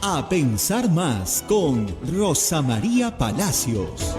A pensar más con Rosa María Palacios.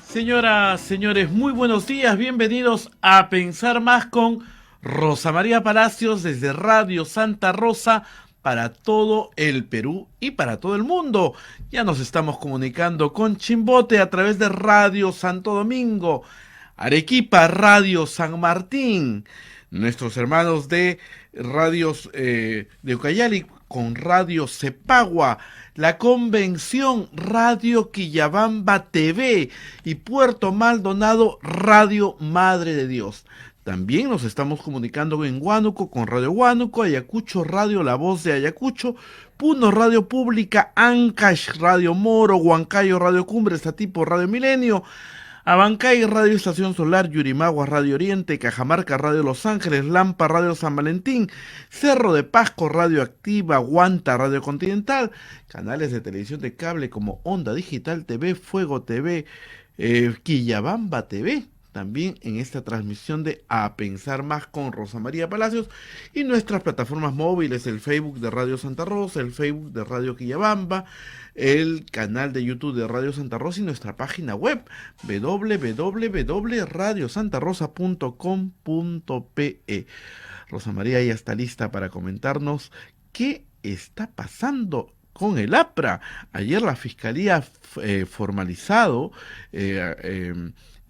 Señoras, señores, muy buenos días, bienvenidos a Pensar Más con Rosa María Palacios desde Radio Santa Rosa para todo el Perú y para todo el mundo. Ya nos estamos comunicando con Chimbote a través de Radio Santo Domingo, Arequipa, Radio San Martín, nuestros hermanos de radios de Ucayali con Radio Cepagua, la Convención Radio Quillabamba TV y Puerto Maldonado Radio Madre de Dios. También nos estamos comunicando en Huánuco con Radio Huánuco, Ayacucho Radio La Voz de Ayacucho, Puno Radio Pública, Ancash Radio Moro, Huancayo Radio Cumbre, Satipo Radio Milenio, Abancay Radio Estación Solar, Yurimaguas Radio Oriente, Cajamarca Radio Los Ángeles, Lampa Radio San Valentín, Cerro de Pasco Radio Activa, Guanta Radio Continental, canales de televisión de cable como Onda Digital TV, Fuego TV, Quillabamba TV, también en esta transmisión de A Pensar Más con Rosa María Palacios, y nuestras plataformas móviles, el Facebook de Radio Santa Rosa, el Facebook de Radio Quillabamba, el canal de YouTube de Radio Santa Rosa y nuestra página web www.radiosantarosa.com.pe. Rosa María ya está lista para comentarnos qué está pasando con el APRA. Ayer la Fiscalía formalizado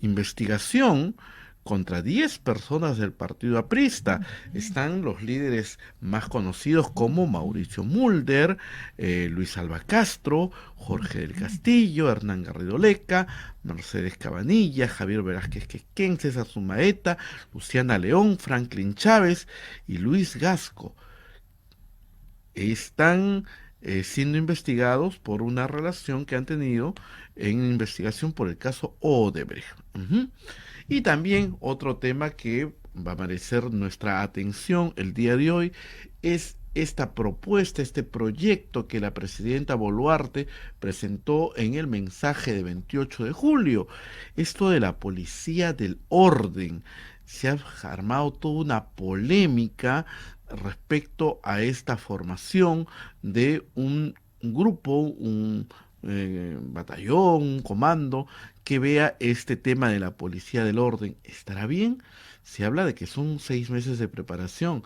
investigación contra 10 personas del partido aprista. Están los líderes más conocidos como Mauricio Mulder, Luis Alba Castro, Jorge del Castillo, Hernán Garrido Leca, Mercedes Cabanilla, Javier Velázquez Quequén, César Sumaeta, Luciana León, Franklin Chávez y Luis Gasco. Están siendo investigados por una relación que han tenido en investigación por el caso Odebrecht. Y también otro tema que va a merecer nuestra atención el día de hoy es esta propuesta, este proyecto que la presidenta Boluarte presentó en el mensaje de 28 de julio. Esto de la policía del orden. Se ha armado toda una polémica respecto a esta formación de un grupo, un batallón, un comando que vea este tema de la policía del orden. ¿Estará bien? Se habla de que son 6 meses de preparación.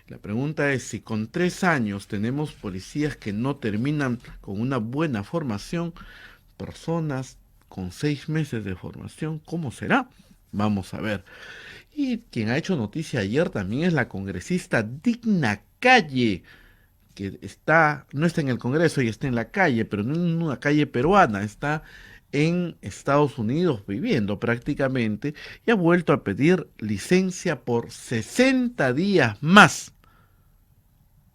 La pregunta es si con 3 años tenemos policías que no terminan con una buena formación, personas con 6 meses de formación, ¿cómo será? Vamos a ver. Y quien ha hecho noticia ayer también es la congresista Digna Calle, que no está en el Congreso y está en la calle, pero no en una calle peruana, está en Estados Unidos viviendo prácticamente, y ha vuelto a pedir licencia por 60 días más.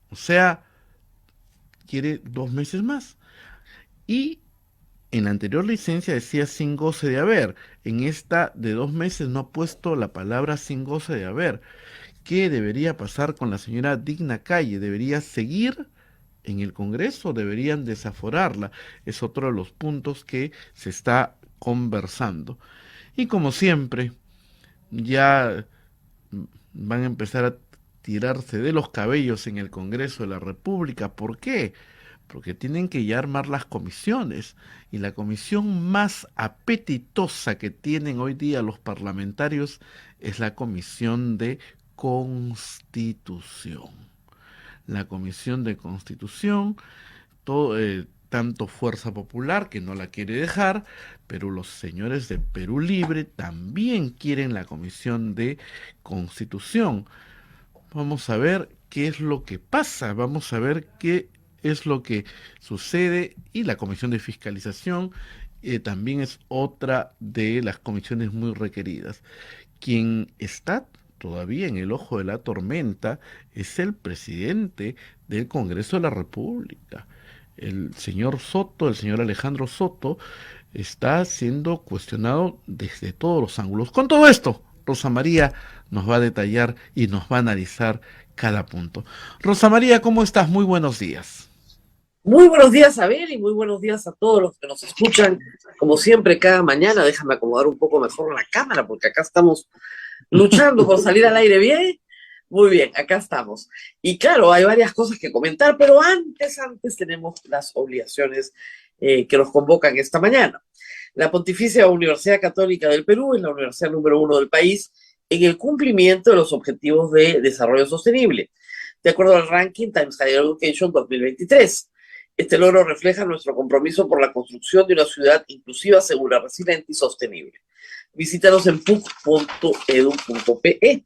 O sea, quiere 2 meses más. Y en la anterior licencia decía sin goce de haber. En esta de 2 meses no ha puesto la palabra sin goce de haber. ¿Qué debería pasar con la señora Digna Calle? ¿Debería seguir en el Congreso? ¿Deberían desaforarla? Es otro de los puntos que se está conversando. Y como siempre, ya van a empezar a tirarse de los cabellos en el Congreso de la República. ¿Por qué? Porque tienen que ya armar las comisiones, y la comisión más apetitosa que tienen hoy día los parlamentarios es la comisión de Constitución. La comisión de Constitución, tanto Fuerza Popular, que no la quiere dejar, pero los señores de Perú Libre también quieren la comisión de Constitución. Vamos a ver qué es lo que pasa, vamos a ver qué es lo que sucede, y la comisión de fiscalización también es otra de las comisiones muy requeridas. Quien está todavía en el ojo de la tormenta es el presidente del Congreso de la República, el señor Soto, el señor Alejandro Soto, está siendo cuestionado desde todos los ángulos. Con todo esto, Rosa María nos va a detallar y nos va a analizar cada punto. Rosa María, ¿cómo estás? Muy buenos días. Muy buenos días, Abel, y muy buenos días a todos los que nos escuchan, como siempre, cada mañana. Déjame acomodar un poco mejor la cámara, porque acá estamos luchando por salir al aire bien. Muy bien, acá estamos. Y claro, hay varias cosas que comentar, pero antes tenemos las obligaciones que nos convocan esta mañana. La Pontificia Universidad Católica del Perú es la universidad número 1 del país en el cumplimiento de los objetivos de desarrollo sostenible, de acuerdo al ranking Times Higher Education 2023. Este logro refleja nuestro compromiso por la construcción de una ciudad inclusiva, segura, resiliente y sostenible. Visítanos en puc.edu.pe.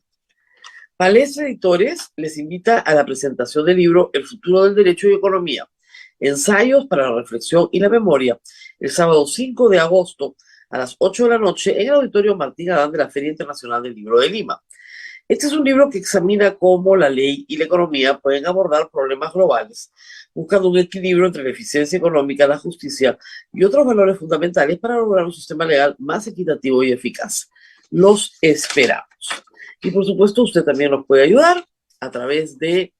Palestra Editores les invita a la presentación del libro El futuro del derecho y economía, ensayos para la reflexión y la memoria, el sábado 5 de agosto a las 8 de la noche en el Auditorio Martín Adán de la Feria Internacional del Libro de Lima. Este es un libro que examina cómo la ley y la economía pueden abordar problemas globales, buscando un equilibrio entre la eficiencia económica, la justicia y otros valores fundamentales para lograr un sistema legal más equitativo y eficaz. Los esperamos. Y por supuesto, usted también nos puede ayudar a través de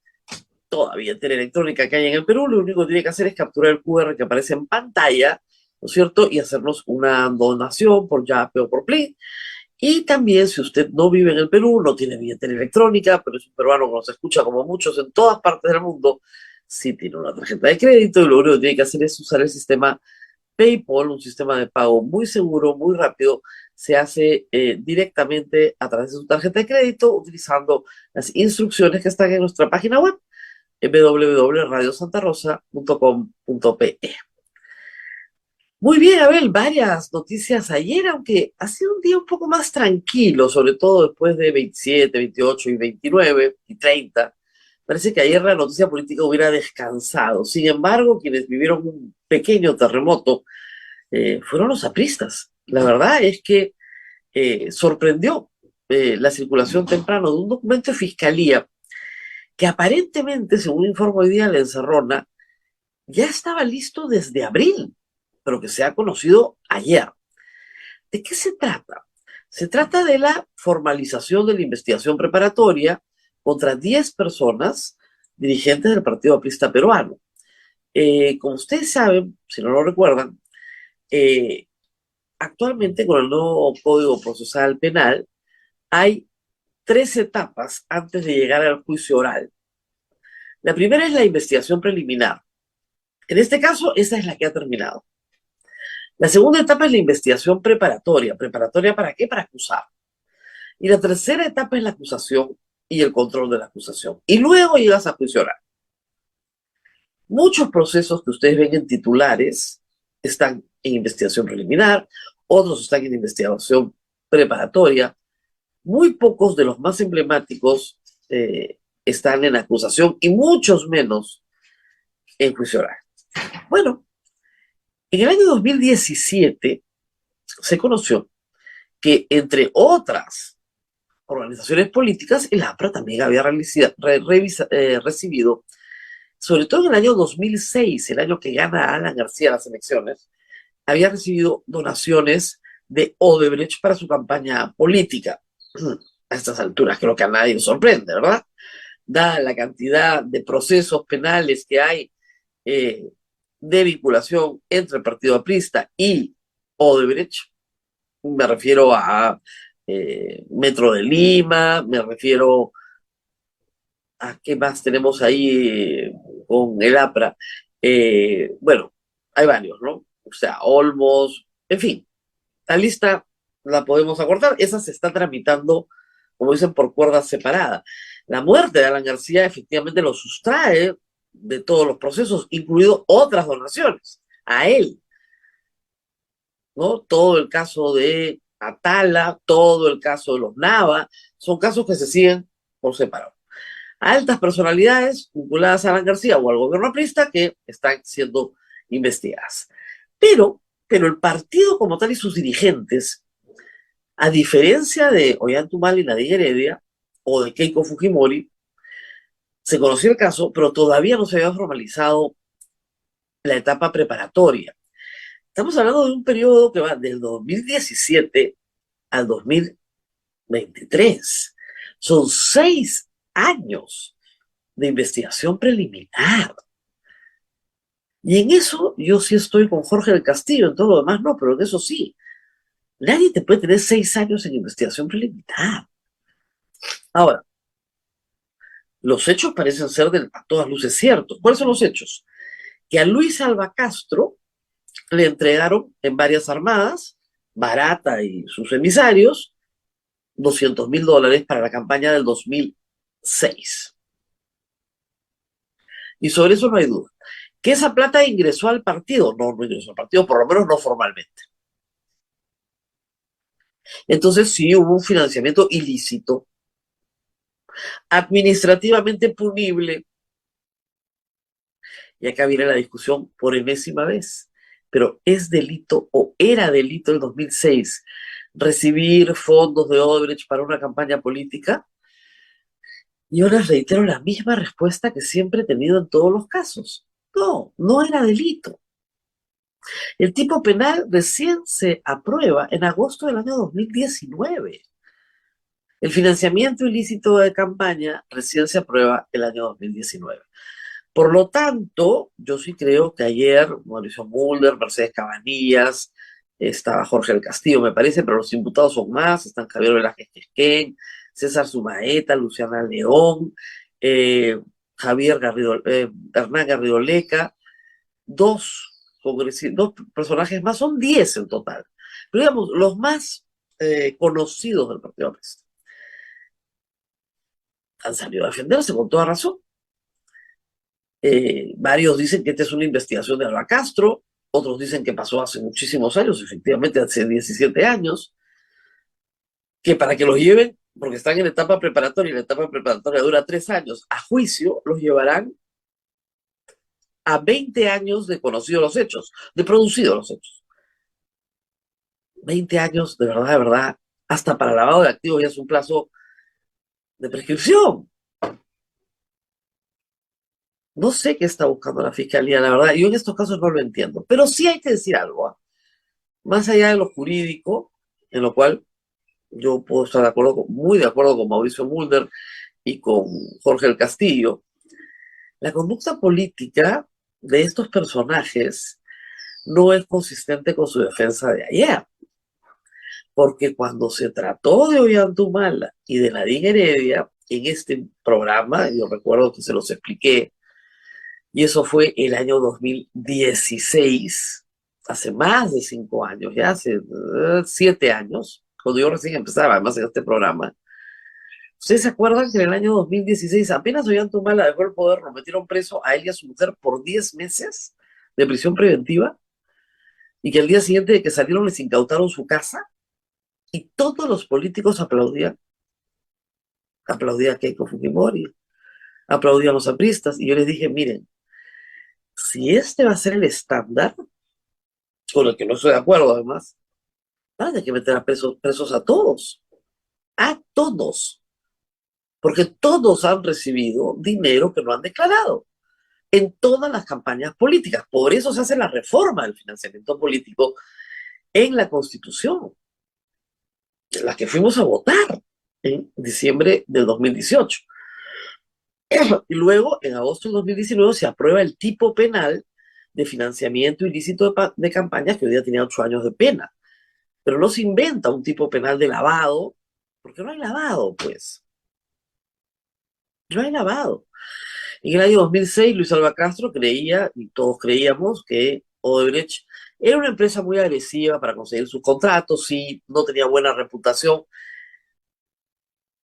toda billetera electrónica que hay en el Perú. Lo único que tiene que hacer es capturar el QR que aparece en pantalla, ¿no es cierto? Y hacernos una donación por Yape o por Plin. Y también, si usted no vive en el Perú, no tiene billetera electrónica, pero es un peruano que nos escucha como muchos en todas partes del mundo, sí tiene una tarjeta de crédito, y lo único que tiene que hacer es usar el sistema PayPal, un sistema de pago muy seguro, muy rápido. Se hace directamente a través de su tarjeta de crédito, utilizando las instrucciones que están en nuestra página web, www.radiosantarosa.com.pe. Muy bien, Abel, varias noticias ayer, aunque ha sido un día un poco más tranquilo, sobre todo después de 27, 28 y 29 y 30. Parece que ayer la noticia política hubiera descansado. Sin embargo, quienes vivieron un pequeño terremoto fueron los apristas. La verdad es que sorprendió la circulación temprano de un documento de fiscalía que aparentemente, según informó hoy día la Encerrona, ya estaba listo desde abril, pero que se ha conocido ayer. ¿De qué se trata? Se trata de la formalización de la investigación preparatoria contra 10 personas dirigentes del Partido Aprista Peruano. Como ustedes saben, si no lo recuerdan, actualmente con el nuevo Código Procesal Penal hay 3 etapas antes de llegar al juicio oral. La primera es la investigación preliminar. En este caso, esa es la que ha terminado. La segunda etapa es la investigación preparatoria. ¿Preparatoria para qué? Para acusar. Y la tercera etapa es la acusación y el control de la acusación. Y luego llegas a juicio oral. Muchos procesos que ustedes ven en titulares están en investigación preliminar, otros están en investigación preparatoria. Muy pocos de los más emblemáticos están en acusación y muchos menos en juicio oral. Bueno, en el año 2017 se conoció que, entre otras organizaciones políticas, el APRA también había recibido, sobre todo en el año 2006, el año que gana Alan García las elecciones, había recibido donaciones de Odebrecht para su campaña política. A estas alturas creo que a nadie le sorprende, ¿verdad? Dada la cantidad de procesos penales que hay de vinculación entre el Partido Aprista y Odebrecht, me refiero a Metro de Lima, me refiero a qué más tenemos ahí con el APRA. Bueno, hay varios, ¿no? O sea, Olmos, en fin, la lista la podemos acortar. Esa se está tramitando, como dicen, por cuerda separada. La muerte de Alan García efectivamente lo sustrae de todos los procesos, incluido otras donaciones a él, ¿no? Todo el caso de Atala, todo el caso de los Nava, son casos que se siguen por separado. Altas personalidades vinculadas a Alan García o al gobierno aprista que están siendo investigadas. Pero el partido como tal y sus dirigentes, a diferencia de Ollantaytamala y Nadine Heredia o de Keiko Fujimori, se conoció el caso, pero todavía no se había formalizado la etapa preparatoria. Estamos hablando de un periodo que va del 2017 al 2023. Son 6 años de investigación preliminar. Y en eso yo sí estoy con Jorge del Castillo, en todo lo demás no, pero en eso sí. Nadie te puede tener 6 años en investigación preliminar. Ahora, los hechos parecen ser a todas luces ciertos. ¿Cuáles son los hechos? Que a Luis Alba Castro le entregaron en varias armadas, Barata y sus emisarios, $200,000 para la campaña del 2006. Y sobre eso no hay duda. ¿Que esa plata ingresó al partido? No, no ingresó al partido, por lo menos no formalmente. Entonces sí hubo un financiamiento ilícito, administrativamente punible, y acá viene la discusión por enésima vez. Pero ¿es delito o era delito el 2006 recibir fondos de Odebrecht para una campaña política? Yo les reitero la misma respuesta que siempre he tenido en todos los casos. No, no era delito. El tipo penal recién se aprueba en agosto del año 2019. El financiamiento ilícito de campaña recién se aprueba el año 2019. Por lo tanto, yo sí creo que ayer Mauricio Mulder, Mercedes Cabanillas, estaba Jorge del Castillo, me parece, pero los imputados son más, están Javier Velázquez Quesquén, César Sumaeta, Luciana León, Javier Garrido, Hernán Garrido Leca, dos personajes más, son 10 en total. Pero digamos, los más conocidos del Partido Aprista han salido a defenderse con toda razón. Varios dicen que esta es una investigación de Alba Castro, otros dicen que pasó hace muchísimos años, efectivamente hace 17 años, que para que los lleven, porque están en etapa preparatoria, y la etapa preparatoria dura 3 años, a juicio los llevarán a 20 años de conocidos los hechos, de producidos los hechos. 20 años, de verdad, hasta para lavado de activos ya es un plazo de prescripción. No sé qué está buscando la fiscalía, la verdad. Yo en estos casos no lo entiendo. Pero sí hay que decir algo, ¿eh? Más allá de lo jurídico, en lo cual yo puedo estar de acuerdo, muy de acuerdo con Mauricio Mulder y con Jorge del Castillo, la conducta política de estos personajes no es consistente con su defensa de ayer. Porque cuando se trató de Ollantumala y de Nadine Heredia, en este programa, yo recuerdo que se los expliqué, y eso fue el año 2016, hace más de 5 años, ya hace 7 años, cuando yo recién empezaba, además en este programa. ¿Ustedes se acuerdan que en el año 2016, apenas Ollantumala dejó el poder, lo metieron preso a él y a su mujer por 10 meses de prisión preventiva? Y que al día siguiente de que salieron les incautaron su casa, y todos los políticos aplaudían a Keiko Fujimori, aplaudían a los apristas, y yo les dije, miren, si este va a ser el estándar, con el que no estoy de acuerdo además, van a tener que meter a presos a todos, porque todos han recibido dinero que no han declarado en todas las campañas políticas. Por eso se hace la reforma del financiamiento político en la Constitución, la que fuimos a votar en diciembre del 2018. Y luego, en agosto del 2019, se aprueba el tipo penal de financiamiento ilícito de campañas, que hoy día tenía 8 años de pena. Pero no se inventa un tipo penal de lavado, porque no hay lavado, pues. No hay lavado. En el año 2006, Luis Alba Castro creía, y todos creíamos, que Odebrecht era una empresa muy agresiva para conseguir sus contratos, sí, no tenía buena reputación,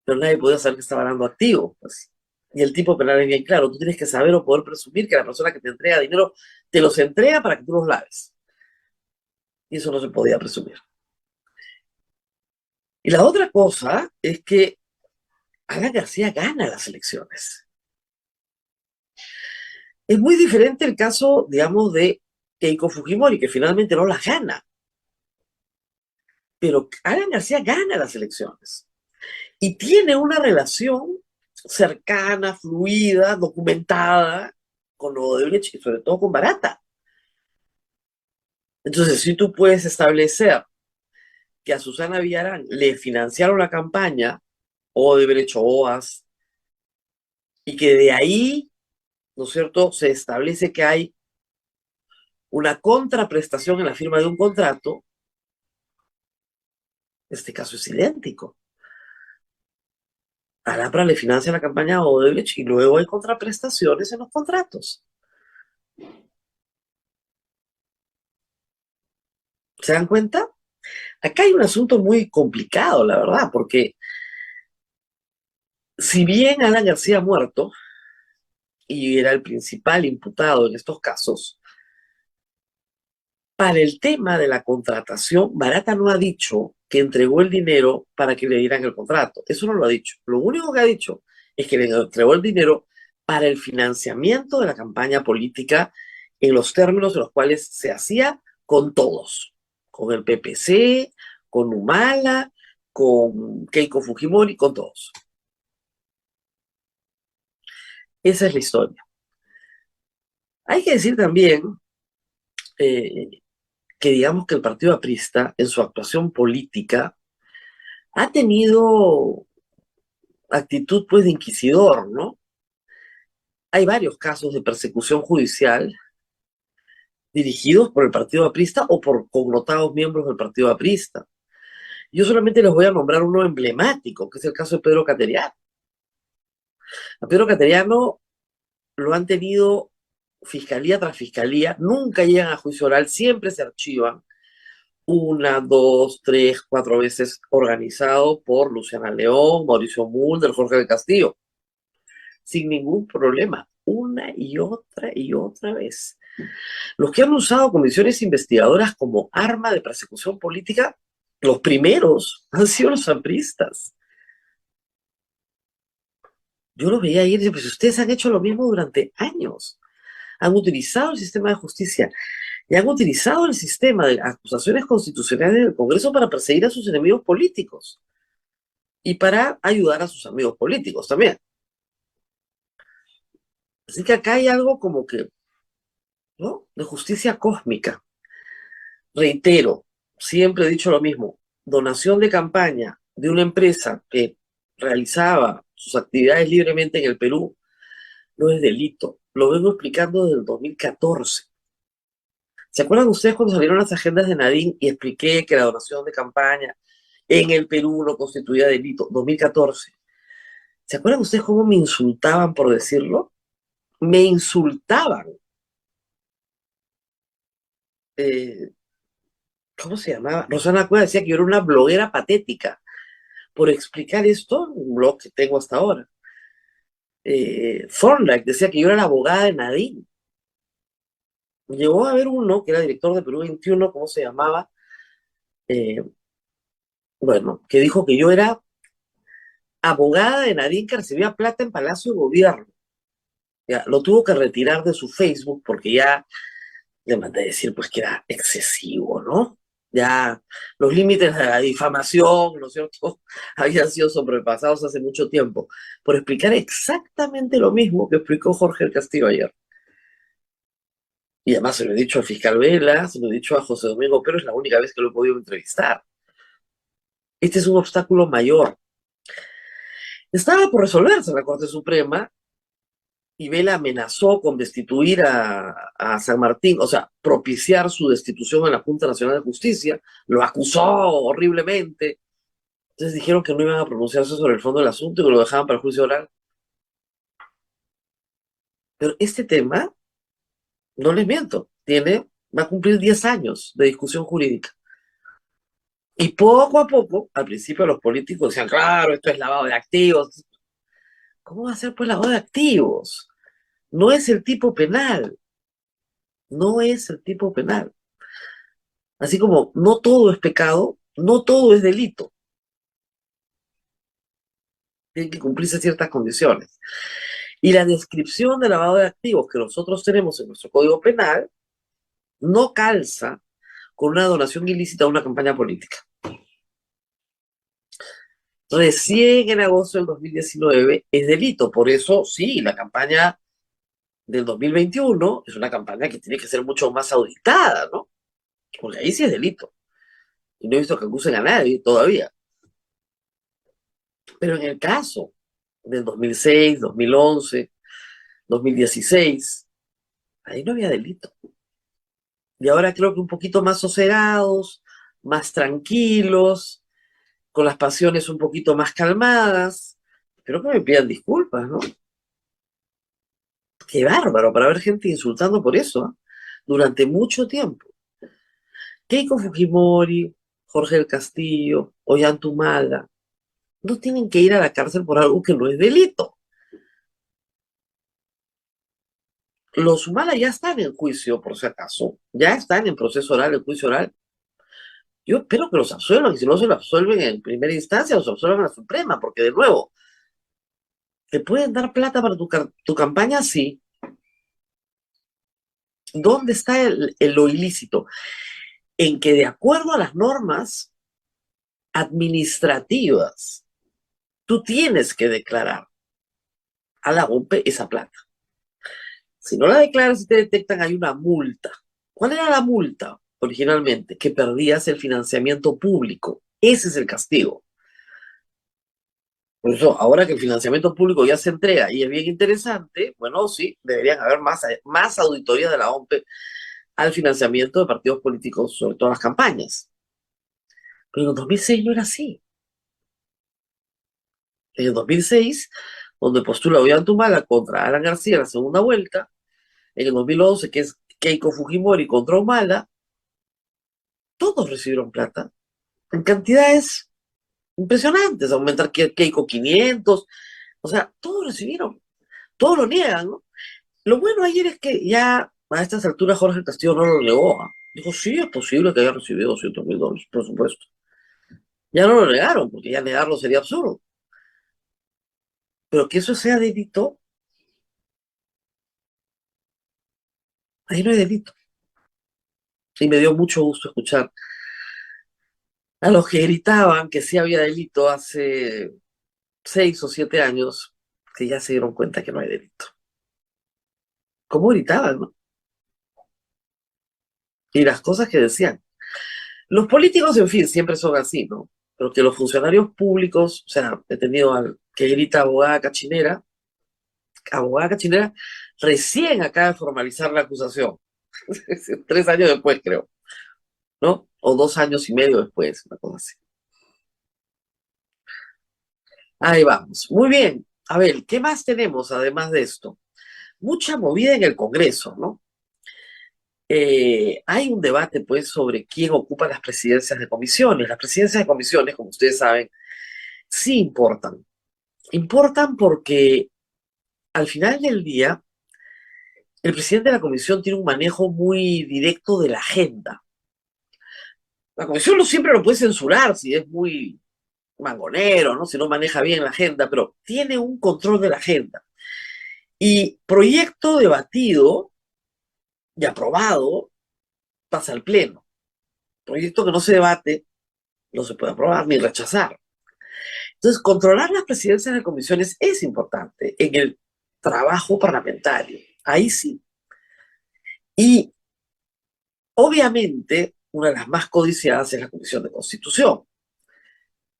pero nadie podía saber que estaba dando activo, pues. Y el tipo penal es bien claro, tú tienes que saber o poder presumir que la persona que te entrega dinero te los entrega para que tú los laves. Y eso no se podía presumir. Y la otra cosa es que Alan García gana las elecciones. Es muy diferente el caso, digamos, de Keiko Fujimori, que finalmente no las gana. Pero Alan García gana las elecciones. Y tiene una relación cercana, fluida, documentada con Odebrecht y sobre todo con Barata. Entonces, si tú puedes establecer que a Susana Villarán le financiaron la campaña, o de haber hecho OAS, y que de ahí, ¿no es cierto?, se establece que hay una contraprestación en la firma de un contrato, este caso es idéntico. Alhambra le financia la campaña a Odebrecht y luego hay contraprestaciones en los contratos. ¿Se dan cuenta? Acá hay un asunto muy complicado, la verdad, porque si bien Alan García ha muerto y era el principal imputado en estos casos, para el tema de la contratación, Barata no ha dicho que entregó el dinero para que le dieran el contrato. Eso no lo ha dicho. Lo único que ha dicho es que le entregó el dinero para el financiamiento de la campaña política en los términos en los cuales se hacía con todos, con el PPC, con Humala, con Keiko Fujimori, con todos. Esa es la historia. Hay que decir también eh, que digamos que el Partido Aprista, en su actuación política, ha tenido actitud pues de inquisidor, ¿no? Hay varios casos de persecución judicial dirigidos por el Partido Aprista o por connotados miembros del Partido Aprista. Yo solamente les voy a nombrar uno emblemático, que es el caso de Pedro Cateriano. A Pedro Cateriano lo han tenido fiscalía tras fiscalía, nunca llegan a juicio oral, siempre se archivan, una, dos, tres, cuatro veces organizado por Luciana León, Mauricio Mulder, Jorge del Castillo, sin ningún problema, una y otra vez. Los que han usado comisiones investigadoras como arma de persecución política, los primeros han sido los apristas. Yo los veía ayer y decía, pues ustedes han hecho lo mismo durante años. Han utilizado el sistema de justicia y han utilizado el sistema de acusaciones constitucionales del Congreso para perseguir a sus enemigos políticos y para ayudar a sus amigos políticos también. Así que acá hay algo como que, ¿no?, de justicia cósmica. Reitero, siempre he dicho lo mismo, donación de campaña de una empresa que realizaba sus actividades libremente en el Perú no es delito. Lo vengo explicando desde el 2014. ¿Se acuerdan ustedes cuando salieron las agendas de Nadine y expliqué que la donación de campaña en el Perú no constituía delito? 2014. ¿Se acuerdan ustedes cómo me insultaban por decirlo? Me insultaban. Eh, ¿Cómo se llamaba? Rosana Cueva decía que yo era una bloguera patética por explicar esto en un blog que tengo hasta ahora. Thorndike decía que yo era la abogada de Nadine. Llegó a haber uno que era director de Perú 21, ¿cómo se llamaba? Eh, bueno, que dijo que yo era abogada de Nadine que recibía plata en Palacio de Gobierno. Ya, lo tuvo que retirar de su Facebook porque ya le mandé a decir pues que era excesivo, ¿no? Ya los límites de la difamación, ¿no es cierto?, habían sido sobrepasados hace mucho tiempo, por explicar exactamente lo mismo que explicó Jorge del Castillo ayer. Y además se lo he dicho al fiscal Vela, se lo he dicho a José Domingo, pero es la única vez que lo he podido entrevistar. Este es un obstáculo mayor. Estaba por resolverse en la Corte Suprema y Vela amenazó con destituir a San Martín, o sea, propiciar su destitución en la Junta Nacional de Justicia, lo acusó horriblemente. Entonces dijeron que no iban a pronunciarse sobre el fondo del asunto y que lo dejaban para el juicio oral. Pero este tema, no les miento, va a cumplir 10 años de discusión jurídica. Y poco a poco, al principio los políticos decían, claro, esto es lavado de activos. ¿Cómo va a ser pues lavado de activos? No es el tipo penal. No es el tipo penal. Así como no todo es pecado, no todo es delito. Tienen que cumplirse ciertas condiciones. Y la descripción de lavado de activos que nosotros tenemos en nuestro Código Penal no calza con una donación ilícita a una campaña política. Recién en agosto del 2019 es delito. Por eso, sí, la campaña del 2021 es una campaña que tiene que ser mucho más auditada, ¿no? porque ahí sí es delito. Y no he visto que acusen a nadie todavía. Pero en el caso del 2006, 2011, 2016, ahí no había delito. Y ahora creo que un poquito más sosegados, más tranquilos, con las pasiones un poquito más calmadas. Espero que me pidan disculpas, ¿no? Qué bárbaro para ver gente insultando por eso, ¿eh? Durante mucho tiempo. Keiko Fujimori, Jorge del Castillo, Ollanta no tienen que ir a la cárcel por algo que no es delito. Los Humala ya están en juicio, por si acaso. Ya están en proceso oral, en juicio oral. Yo espero que los absuelvan, y si no se los absuelven en primera instancia, los absuelvan en la Suprema, porque de nuevo, ¿te pueden dar plata para tu campaña? Sí. ¿Dónde está lo ilícito? En que de acuerdo a las normas administrativas, tú tienes que declarar a la OMPE esa plata. Si no la declaras y te detectan, hay una multa. ¿Cuál era la multa originalmente? Que perdías el financiamiento público. Ese es el castigo. Por eso, ahora que el financiamiento público ya se entrega y es bien interesante, bueno, sí, deberían haber más auditorías de la OMPE al financiamiento de partidos políticos, sobre todo las campañas. Pero en el 2006 no era así. En el 2006, donde postula Ollanta contra Alan García en la segunda vuelta, en el 2011, que es Keiko Fujimori contra Humala, todos recibieron plata en cantidades impresionantes, aumentar Keiko 500, o sea, todos recibieron, todos lo niegan, ¿no? Lo bueno ayer es que ya a estas alturas Jorge Castillo no lo negó, ¿ah? Dijo, sí, es posible que haya recibido $200,000, por supuesto. Ya no lo negaron, porque ya negarlo sería absurdo. Pero que eso sea delito, ahí no hay delito. Y me dio mucho gusto escuchar a los que gritaban que sí había delito hace 6 o 7 años, que ya se dieron cuenta que no hay delito. ¿Cómo gritaban, no? Y las cosas que decían. Los políticos, en fin, siempre son así, ¿no? Pero que los funcionarios públicos, o sea, he tenido al que grita abogada cachinera, recién acaba de formalizar la acusación. 3 años después, creo, ¿no? O 2 años y medio después, una cosa así. Ahí vamos. Muy bien. A ver, ¿qué más tenemos además de esto? Mucha movida en el Congreso, ¿no? Hay un debate, pues, sobre quién ocupa las presidencias de comisiones. Las presidencias de comisiones, como ustedes saben, sí importan. Importan porque al final del día, el presidente de la comisión tiene un manejo muy directo de la agenda. La comisión no siempre lo puede censurar si es muy mangonero, ¿no? Si no maneja bien la agenda, pero tiene un control de la agenda. Y proyecto debatido y aprobado pasa al pleno. Proyecto que no se debate no se puede aprobar ni rechazar. Entonces, controlar las presidencias de comisiones es importante en el trabajo parlamentario. Ahí sí. Y obviamente, una de las más codiciadas es la Comisión de Constitución,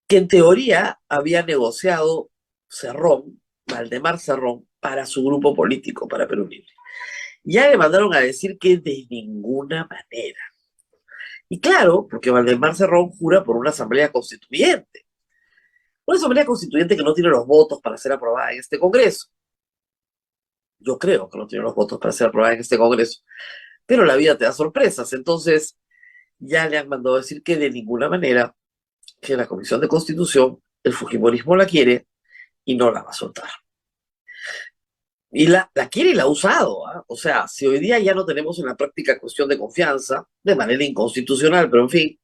que en teoría había negociado Cerrón, Valdemar Cerrón, para su grupo político, para Perú Libre. Ya le mandaron a decir que de ninguna manera. Y claro, porque Valdemar Cerrón jura por una asamblea constituyente. Una asamblea constituyente que no tiene los votos para ser aprobada en este Congreso. Yo creo que no tiene los votos para ser aprobada en este Congreso. Pero la vida te da sorpresas. Entonces, ya le han mandado a decir que de ninguna manera que la Comisión de Constitución, el Fujimorismo la quiere y no la va a soltar. Y la quiere y la ha usado, ¿eh? O sea, si hoy día ya no tenemos en la práctica cuestión de confianza, de manera inconstitucional, pero en fin,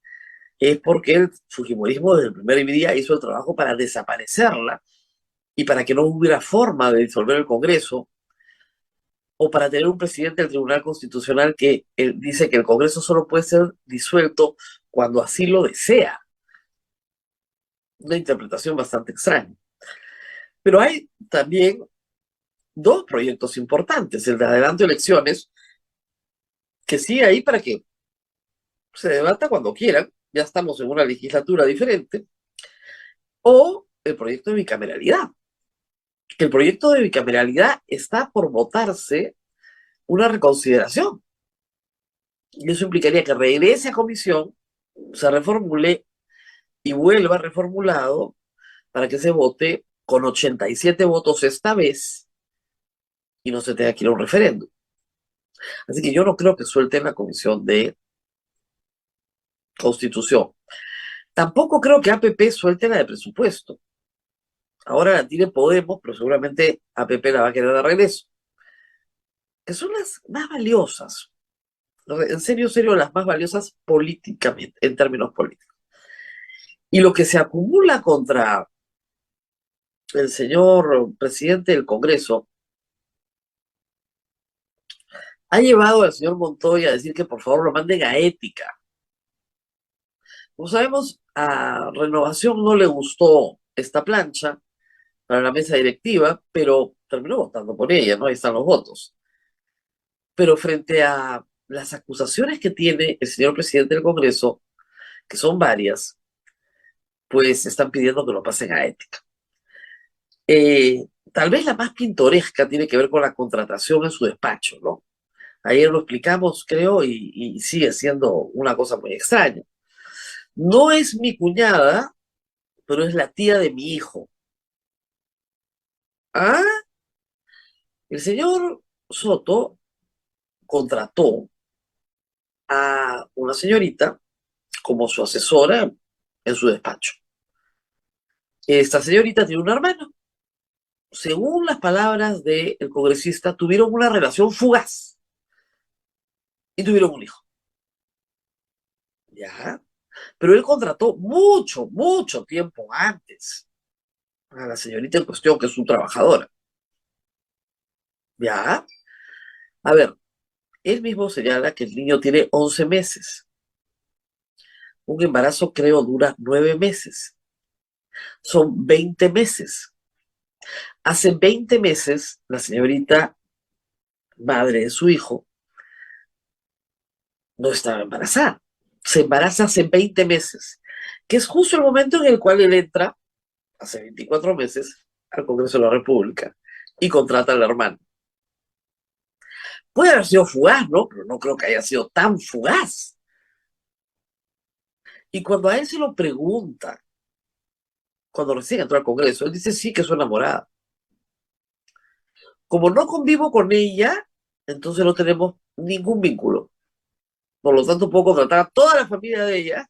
es porque el Fujimorismo desde el primer día hizo el trabajo para desaparecerla y para que no hubiera forma de disolver el Congreso o para tener un presidente del Tribunal Constitucional que dice que el Congreso solo puede ser disuelto cuando así lo desea. Una interpretación bastante extraña. Pero hay también dos proyectos importantes, el de adelanto de elecciones, que sigue ahí para que se debata cuando quieran, ya estamos en una legislatura diferente, o el proyecto de bicameralidad. El proyecto de bicameralidad está por votarse una reconsideración. Y eso implicaría que regrese a comisión, se reformule y vuelva reformulado para que se vote con 87 votos esta vez y no se tenga que ir a un referéndum. Así que yo no creo que suelten la comisión de Constitución. Tampoco creo que APP suelte la de presupuesto. Ahora la tiene Podemos, pero seguramente APP la va a querer de regreso. Que son las más valiosas. En serio, las más valiosas políticamente, en términos políticos. Y lo que se acumula contra el señor presidente del Congreso ha llevado al señor Montoya a decir que por favor lo manden a ética. Como sabemos, a Renovación no le gustó esta plancha para la mesa directiva, pero terminó votando por ella, ¿no? Ahí están los votos. Pero frente a las acusaciones que tiene el señor presidente del Congreso, que son varias, pues están pidiendo que lo pasen a ética. Tal vez la más pintoresca tiene que ver con la contratación en su despacho, ¿no? Ayer lo explicamos, creo, y sigue siendo una cosa muy extraña. No es mi cuñada, pero es la tía de mi hijo. Ah, el señor Soto contrató a una señorita como su asesora en su despacho. Esta señorita tiene un hermano. Según las palabras del congresista, tuvieron una relación fugaz y tuvieron un hijo. Ya, pero él contrató mucho, mucho tiempo antes a la señorita en cuestión, que es su trabajadora. Ya, a ver, él mismo señala que el niño tiene 11 meses. Un embarazo, creo, dura 9 meses. Son 20 meses. Hace 20 meses, la señorita madre de su hijo no estaba embarazada. Se embaraza hace 20 meses, que es justo el momento en el cual él entra, hace 24 meses, al Congreso de la República y contrata al hermano. Puede haber sido fugaz, ¿no? Pero no creo que haya sido tan fugaz. Y cuando a él se lo pregunta, cuando recién entró al Congreso, él dice sí que es su enamorada. Como no convivo con ella, entonces no tenemos ningún vínculo. Por lo tanto, puedo contratar a toda la familia de ella.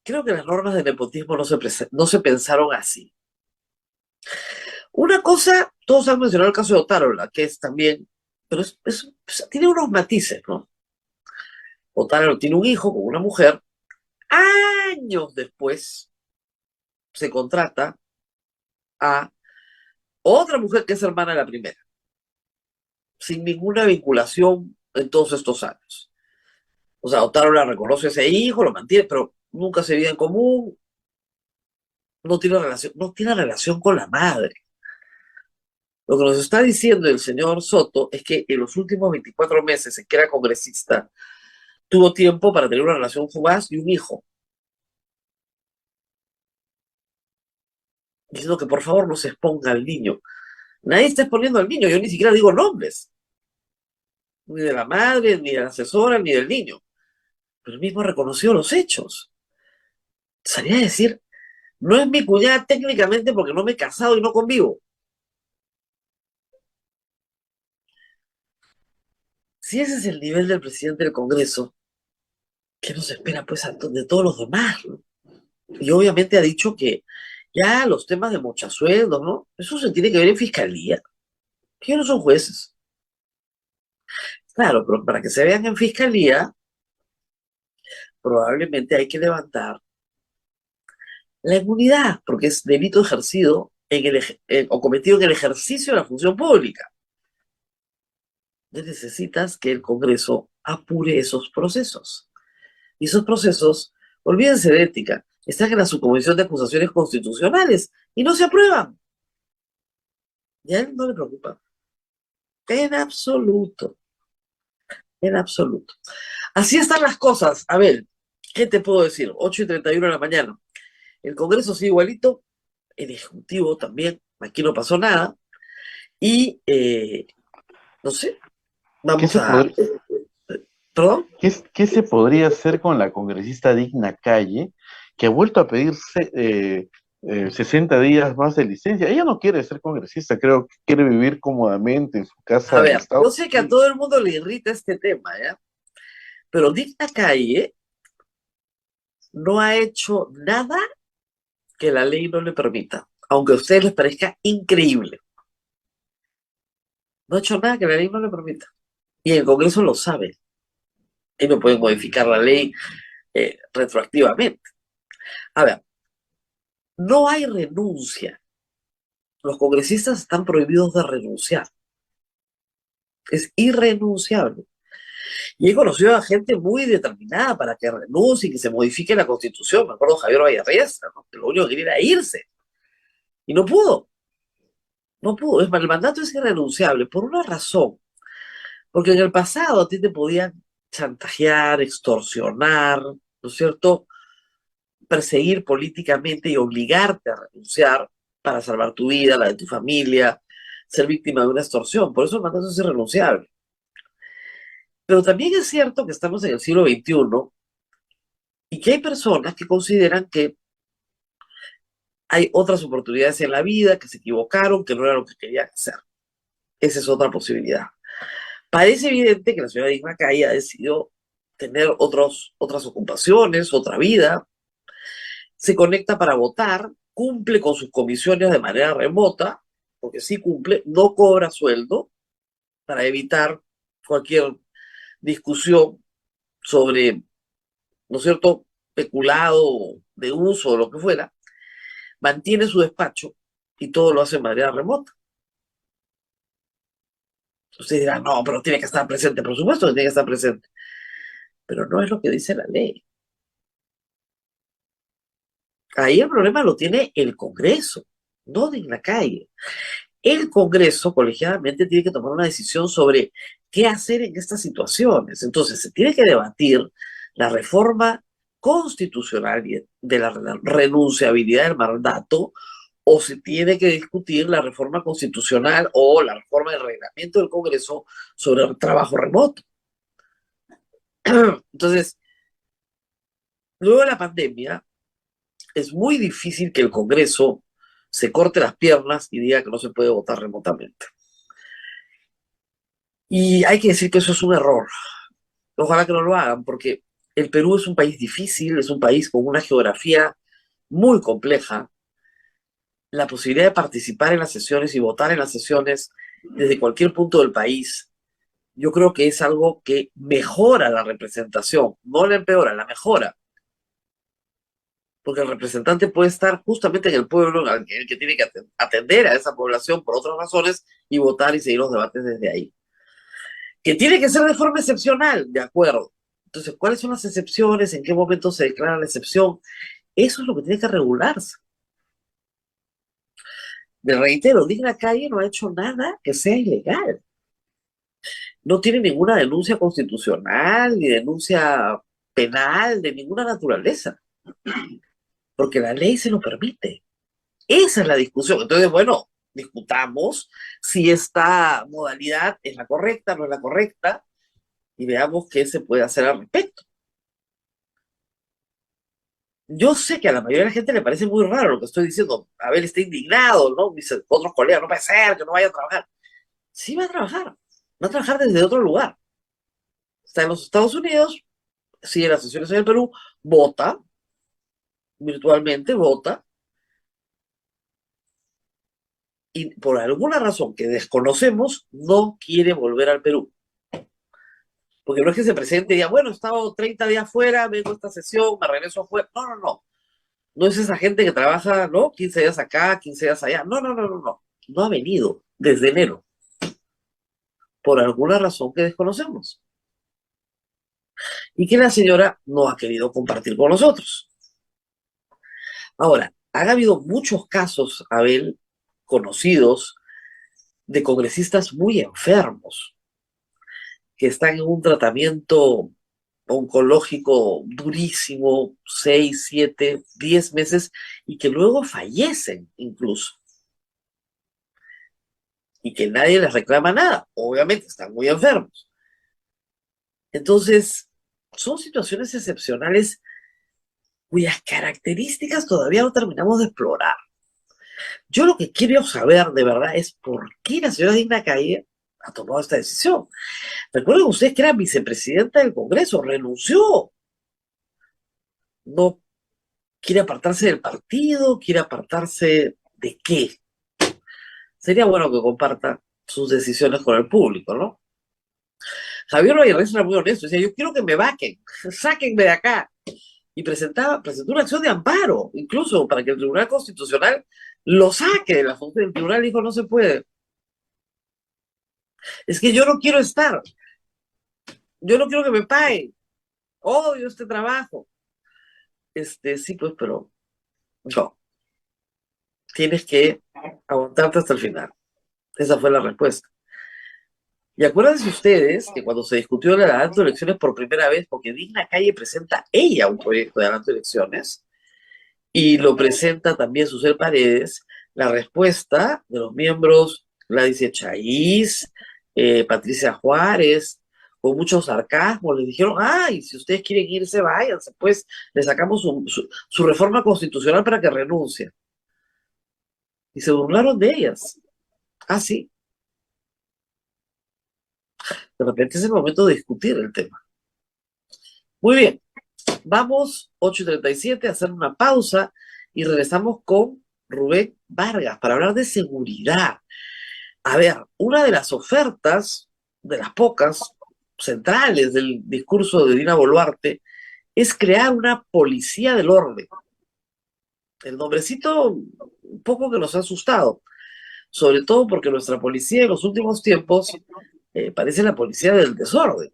Creo que las normas de nepotismo no se pensaron así. Una cosa, todos han mencionado el caso de Otárola, que es también, pero tiene unos matices, ¿no? Otárola tiene un hijo con una mujer. Años después se contrata a otra mujer que es hermana de la primera, sin ninguna vinculación en todos estos años. O sea, Otárola reconoce a ese hijo, lo mantiene, pero nunca se vive en común, no tiene relación con la madre. Lo que nos está diciendo el señor Soto es que en los últimos 24 meses en que era congresista, tuvo tiempo para tener una relación fugaz y un hijo. Diciendo que por favor no se exponga al niño. Nadie está exponiendo al niño, yo ni siquiera digo nombres. Ni de la madre, ni de la asesora, ni del niño. Pero él mismo reconoció los hechos. Salía a decir, no es mi cuñada técnicamente porque no me he casado y no convivo. Si ese es el nivel del presidente del Congreso, ¿qué nos espera pues de todos los demás, ¿no? Y obviamente ha dicho que ya los temas de mochasueldos, ¿no? Eso se tiene que ver en fiscalía. Que no son jueces. Claro, pero para que se vean en fiscalía, probablemente hay que levantar la inmunidad, porque es delito ejercido o cometido en el ejercicio de la función pública. Entonces necesitas que el Congreso apure esos procesos. Y esos procesos, olvídense de ética, están en la subcomisión de acusaciones constitucionales y no se aprueban. Y a él no le preocupa. En absoluto. en absoluto. Así están las cosas. A ver, ¿qué te puedo decir? 8:31 de la mañana. El Congreso sigue igualito, el Ejecutivo también, aquí no pasó nada. Y, no sé, ¿Qué vamos se a... podría, ¿Perdón? qué se podría hacer con la congresista Digna Calle, que ha vuelto a pedir 60 días más de licencia? Ella no quiere ser congresista, creo que quiere vivir cómodamente en su A casa en ver, yo Estados sé que a Unidos. todo el mundo le irrita este tema, ¿ya? Pero Digna Calle no ha hecho nada que la ley no le permita, aunque a ustedes les parezca increíble. No ha hecho nada que la ley no le permita. Y el Congreso lo sabe. Y no pueden modificar la ley retroactivamente. A ver, no hay renuncia. Los congresistas están prohibidos de renunciar. Es irrenunciable. Y he conocido a gente muy determinada para que renuncie y que se modifique la Constitución. Me acuerdo de Javier Vallarriesa, ¿no? Que lo único que quería era irse. Y no pudo. No pudo. Es más, el mandato es irrenunciable por una razón. Porque en el pasado a ti te podían chantajear, extorsionar, ¿no es cierto? Perseguir políticamente y obligarte a renunciar para salvar tu vida, la de tu familia, ser víctima de una extorsión. Por eso el mandato es irrenunciable. Pero también es cierto que estamos en el siglo XXI y que hay personas que consideran que hay otras oportunidades en la vida, que se equivocaron, que no era lo que querían hacer. Esa es otra posibilidad. Parece evidente que la señora Digna Calle ha decidido tener otras ocupaciones, otra vida, se conecta para votar, cumple con sus comisiones de manera remota, porque sí cumple, no cobra sueldo para evitar cualquier discusión sobre, ¿no es cierto?, peculado de uso o lo que fuera, mantiene su despacho y todo lo hace de manera remota. Usted dirá, no, pero tiene que estar presente, por supuesto que tiene que estar presente, pero no es lo que dice la ley. Ahí el problema lo tiene el Congreso, no de la calle. El Congreso colegiadamente tiene que tomar una decisión sobre qué hacer en estas situaciones. Entonces, se tiene que debatir la reforma constitucional de la renunciabilidad del mandato o se tiene que discutir la reforma constitucional o la reforma del reglamento del Congreso sobre el trabajo remoto. Entonces, luego de la pandemia, es muy difícil que el Congreso se corte las piernas y diga que no se puede votar remotamente. Y hay que decir que eso es un error. Ojalá que no lo hagan, porque el Perú es un país difícil, es un país con una geografía muy compleja. La posibilidad de participar en las sesiones y votar en las sesiones desde cualquier punto del país, yo creo que es algo que mejora la representación, no la empeora, la mejora. Porque el representante puede estar justamente en el pueblo, en el que tiene que atender a esa población por otras razones y votar y seguir los debates desde ahí. Que tiene que ser de forma excepcional, de acuerdo. Entonces, ¿cuáles son las excepciones? ¿En qué momento se declara la excepción? Eso es lo que tiene que regularse. Le reitero, Digna Calle no ha hecho nada que sea ilegal. No tiene ninguna denuncia constitucional ni denuncia penal de ninguna naturaleza, porque la ley se lo permite. Esa es la discusión. Entonces, bueno, discutamos si esta modalidad es la correcta, no es la correcta, y veamos qué se puede hacer al respecto. Yo sé que a la mayoría de la gente le parece muy raro lo que estoy diciendo. A ver, está indignado, ¿no? Dice otros colegas, no puede ser que no vaya a trabajar. Sí va a trabajar desde otro lugar. Está en los Estados Unidos, sigue las sesiones en el Perú, vota, virtualmente vota, y por alguna razón que desconocemos, no quiere volver al Perú. Porque no es que se presente y diga, bueno, he estado 30 días fuera, vengo a esta sesión, me regreso afuera. No, no, no. No es esa gente que trabaja, ¿no? 15 días acá, 15 días allá. No, no, no, no, no. No ha venido desde enero. Por alguna razón que desconocemos. Y que la señora no ha querido compartir con nosotros. Ahora, han habido muchos casos, Abel, conocidos, de congresistas muy enfermos, que están en un tratamiento oncológico durísimo, 6, 7, 10 meses, y que luego fallecen incluso. Y que nadie les reclama nada. Obviamente están muy enfermos. Entonces, son situaciones excepcionales cuyas características todavía no terminamos de explorar. Yo lo que quiero saber de verdad es por qué la señora Digna Calle ha tomado esta decisión. Recuerden ustedes que era vicepresidenta del Congreso, renunció. No quiere apartarse del partido, quiere apartarse de qué. Sería bueno que comparta sus decisiones con el público, ¿no? Javier Vallarres era muy honesto, decía, yo quiero que me vaquen, sáquenme de acá. Y presentó una acción de amparo, incluso para que el Tribunal Constitucional lo saque de la función. El tribunal dijo, no se puede. Es que yo no quiero estar, yo no quiero que me paguen, odio este trabajo. Sí, pues, pero no, tienes que aguantarte hasta el final. Esa fue la respuesta. Y acuérdense ustedes que cuando se discutió el adelanto de elecciones por primera vez, porque Digna Calle presenta ella un proyecto de adelanto de elecciones, y lo presenta también Susel Paredes, la respuesta de los miembros Gladys Echaíz, Patricia Juárez, con mucho sarcasmo, les dijeron, ay, si ustedes quieren irse, váyanse, pues le sacamos su reforma constitucional para que renuncie. Y se burlaron de ellas. Ah, sí. De repente es el momento de discutir el tema. Muy bien, vamos 8:37 a hacer una pausa y regresamos con Rubén Vargas para hablar de seguridad. A ver, una de las ofertas, de las pocas centrales del discurso de Dina Boluarte, es crear una policía del orden. El nombrecito un poco que nos ha asustado, sobre todo porque nuestra policía en los últimos tiempos parece la policía del desorden.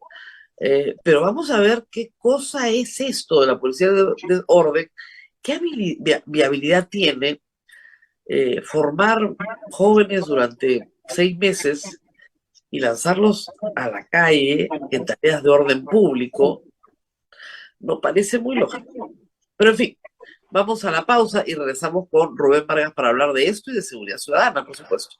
Pero vamos a ver qué cosa es esto de la policía del orden, qué viabilidad tiene formar jóvenes durante 6 meses y lanzarlos a la calle en tareas de orden público. No parece muy lógico. Pero en fin, vamos a la pausa y regresamos con Rubén Vargas para hablar de esto y de seguridad ciudadana, por supuesto.